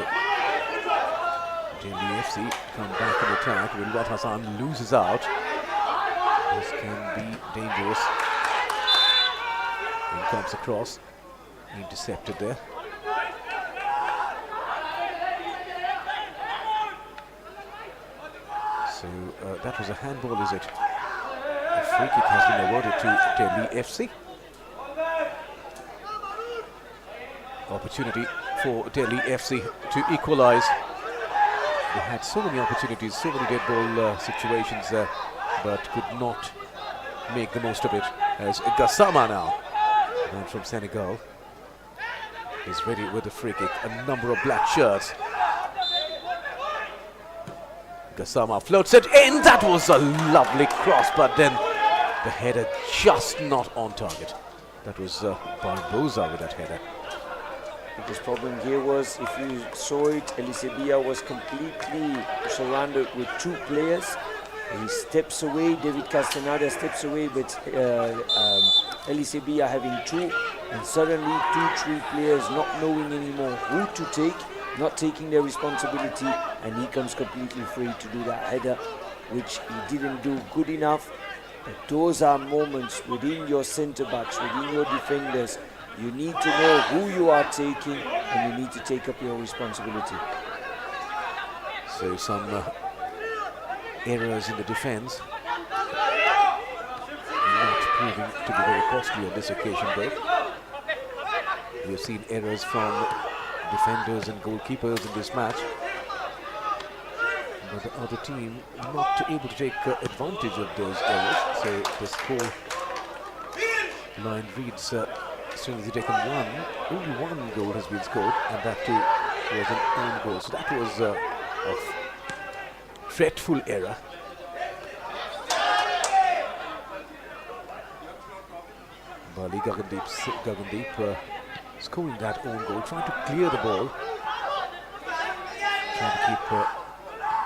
Delhi FC come back in attack, Rilwan Hassan loses out. This can be dangerous. And comes across, intercepted there. So that was a handball, is it? A free kick has been awarded to Delhi FC. Opportunity for Delhi FC to equalise. They had so many opportunities, so many dead ball situations there, but could not make the most of it. As Gassama now, man from Senegal, is ready with the free kick. A number of black shirts. Gassama floats it in. That was a lovely cross, but then the header just not on target. That was Barbosa with that header. Because problem here was, if you saw it, Elisebia was completely surrounded with 2 players. He steps away, David Castaneda steps away, but Elisebia having 2, and suddenly 2-3 players not knowing anymore who to take, not taking their responsibility, and he comes completely free to do that header, which he didn't do good enough. But those are moments within your centre backs, within your defenders. You need to know who you are taking, and you need to take up your responsibility. So some errors in the defence, not proving to be very costly on this occasion though. We have seen errors from defenders and goalkeepers in this match, but the other team not able to take advantage of those errors. So the score line reads Sreenidi Deccan 1, only 1 goal has been scored, and that too was an own goal. So that was a dreadful error. Bali Gagandeep scoring that own goal, trying to clear the ball, trying to keep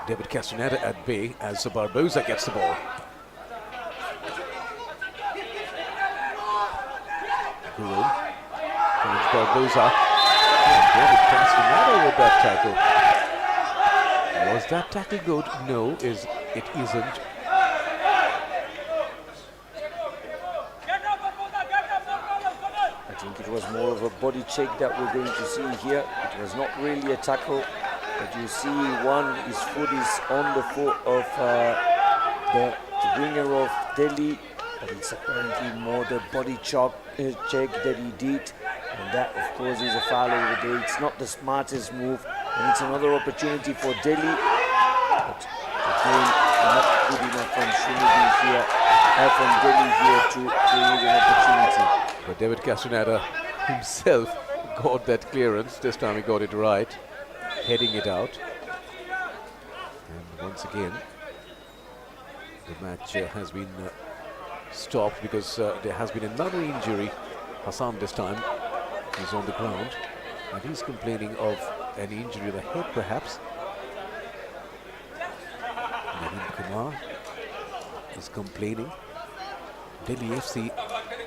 David Castaneda at bay as Barbosa gets the ball. Gurung finds Barbosa. Oh, David Castaneda with that tackle. Was that tackle good? No, it isn't. I think it was more of a body check that we're going to see here. It was not really a tackle, but you see his foot is on the foot of the winger of Delhi, but it's apparently more the body check that he did, and that of course is a foul over there. It's not the smartest move, and it's another opportunity for Delhi, but again not good enough from Sreenidi here, from Delhi here to create an opportunity. But David Castaneda himself got that clearance. This time he got it right, heading it out. And once again, the match has been stopped because there has been another injury. Hassan this time is on the ground, and he's complaining of an injury to the head perhaps. Kasama is complaining. Delhi FC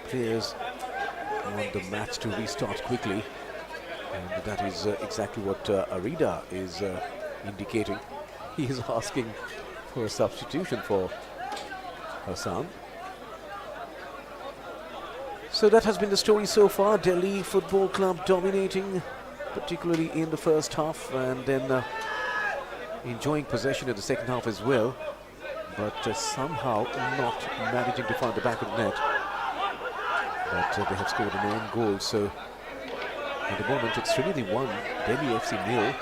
players want the match to restart quickly, and that is exactly what Arida is indicating. He is asking for a substitution for Hassan. So that has been the story so far. Delhi Football Club dominating, particularly in the first half, and then enjoying possession in the second half as well, but somehow not managing to find the back of the net. But they have scored an own goal, so at the moment it's Sreenidi 1, Delhi FC 0,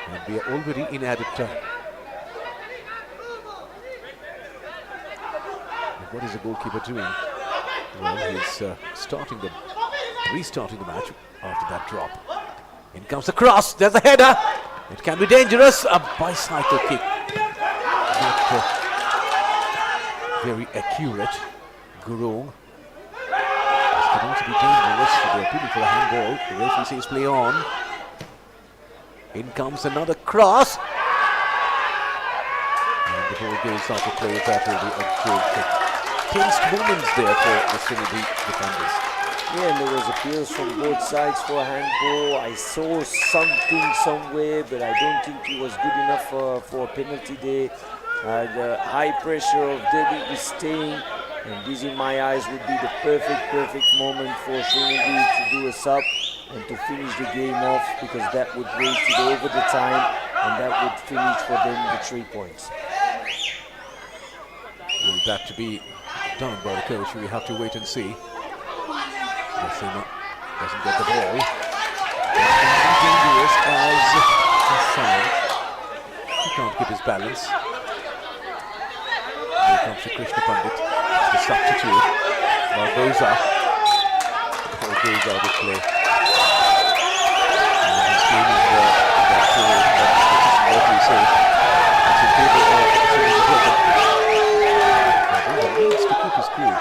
and we are already in added time. And what is the goalkeeper doing? Well, he's restarting the match after that drop. In comes the cross, there's a header. It can be dangerous, a bicycle kick. Not very accurate. Gurung. This can also be dangerous. They're appealing for a handball. The referee says play on. In comes another cross. And the ball goes out of play. That will be a goal kick. Tensed moments there for the Sreenidi defenders. Yeah, and there was appeals from both sides for a handball. I saw something somewhere, but I don't think it was good enough for a penalty there. The high pressure of Delhi is staying, and this in my eyes would be the perfect moment for Sreenidi to do a sub and to finish the game off, because that would raise it over the time and that would finish for them the 3 points. Will that to be done by the coach? We have to wait and see. Nasima doesn't get the ball. It's dangerous as Hassan. He can't keep his balance. Here comes the Krishna Pandit, the substitute. Barbosa. The ball goes out of play. And he's gaining that forward, but what we say, it's in favor of Sreenidi Deccan. Barbosa needs to keep his cool.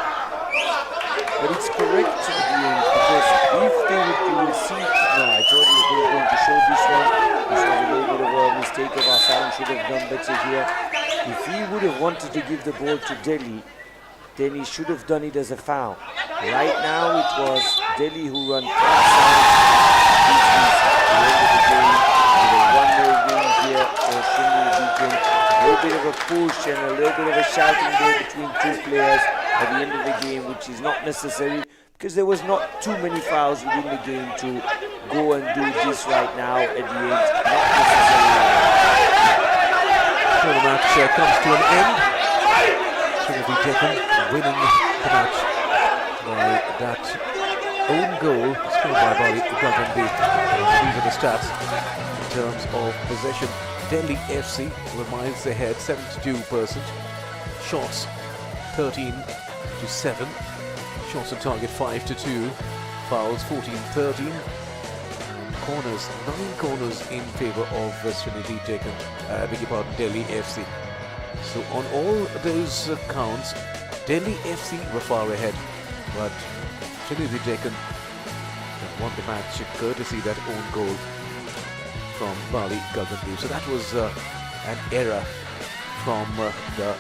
But it's correct at the end, because if they would, you will see, no, I thought they were going to show this one. This was a little bit of a mistake of Hassan, should have done better here. If he would have wanted to give the ball to Delhi, then he should have done it as a foul. Right now it was Delhi who run outside. This is the end of the game with a 1-0 win here for Sreenidi Deccan. A little bit of a push and a little bit of a shouting there between two players at the end of the game, which is not necessary, because there was not too many fouls within the game to go and do this right now at the end. Not necessary. So the match comes to an end. Sreenidi Deccan winning the match by that own goal scored by Bali Gagandi. These are the stats in terms of possession. Delhi FC remains ahead 72%. Shots 13-7. Shots on target 5-2. Fouls 14-13. Corners, 9 corners in favour of Sreenidi Deccan, beg your pardon, Delhi FC. So on all those counts, Delhi FC were far ahead, but Sreenidi Deccan won the match courtesy that own goal from Bali Gagandi. So that was an error from the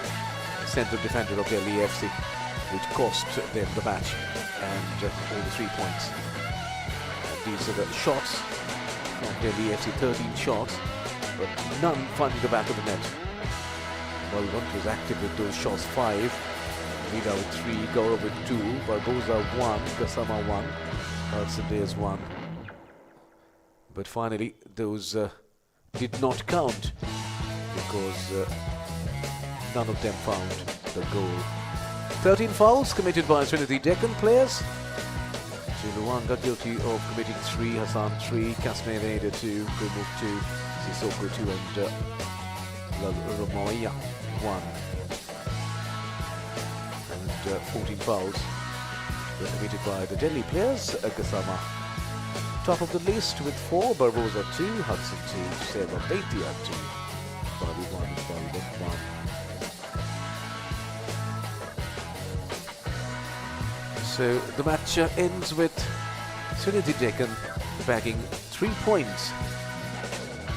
central defender of Delhi FC, which cost them the match and all the 3 points. And these are the shots from Delhi FC, 13 shots, but none finding the back of the net. Balwant was active with those shots, 5. Vida with 3, Gaurav with 2, Barbosa 1, Kasama 1, Harsadez 1. But finally, those did not count because none of them found the goal. 13 fouls committed by Sreenidi Deccan players. Chiluanga guilty of committing 3, Hassan 3, Kasmere 2, Gurmukh 2, Sissoko 2 and Ramoya 1. And 14 fouls were committed by the Delhi players. Kasama top of the list with 4, Barbosa 2, Hudson 2, Seva Baitia 2, Bali 1 and Bali 1. So the match ends with Sreenidi Deccan bagging 3 points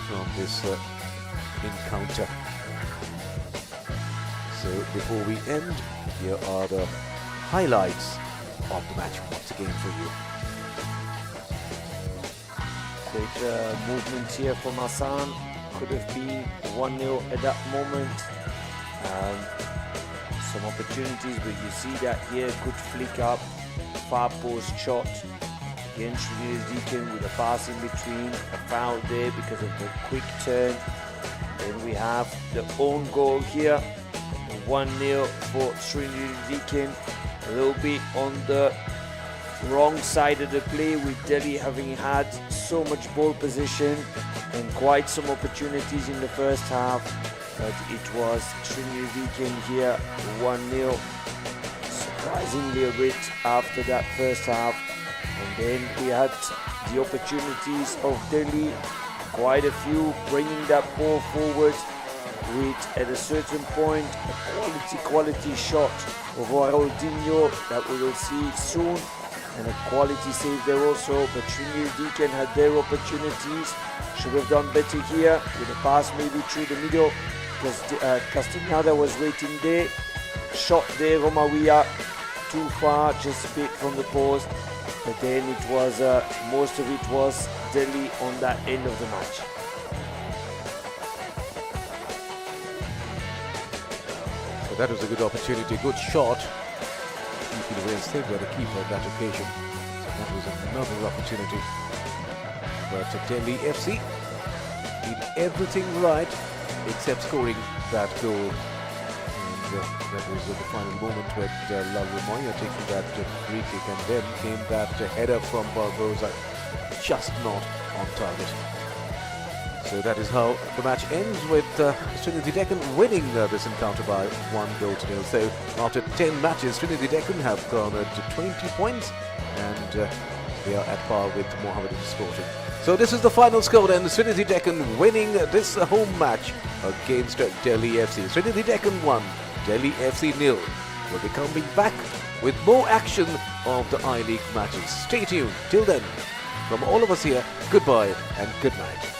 from this encounter. So before we end, here are the highlights of the match once again for you. Great movement here from Hassan. Could have been 1-0 at that moment. Some opportunities, but you see that here, good flick up, far post shot. Again, Sreenidi Deccan with a pass in between, a foul there because of the quick turn. Then we have the own goal here, 1-0 for Sreenidi Deccan. A little bit on the wrong side of the play, with Delhi having had so much ball possession and quite some opportunities in the first half, but it was Sreenidi Deccan here, 1-0, surprisingly a bit after that first half. And then we had the opportunities of Delhi, quite a few, bringing that ball forward with, at a certain point, a quality shot of Ronaldinho that we will see soon, and a quality save there also. But Sreenidi Deccan had their opportunities, should have done better here with a pass maybe through the middle, because Castagnada was waiting there. Shot there, Romaria, too far, just a bit from the post. But then it was, most of it was Delhi on that end of the match. So that was a good opportunity, good shot. Keeping away and saved by the keeper at that occasion. So that was another opportunity. But Delhi FC did everything right except scoring that goal. And that was the final moment with Lalrumoya taking that free kick, and then came that header from Barbosa, just not on target. So that is how the match ends, with Sreenidi Deccan winning this encounter by 1-0. So after 10 matches, Sreenidi Deccan have garnered 20 points, and they are at par with Mohammedan Sporting. So this is the final score then, Sreenidi Deccan winning this home match against Delhi FC. Sreenidi Deccan 1, Delhi FC 0. We'll be coming back with more action of the I-League matches. Stay tuned. Till then, from all of us here, goodbye and good night.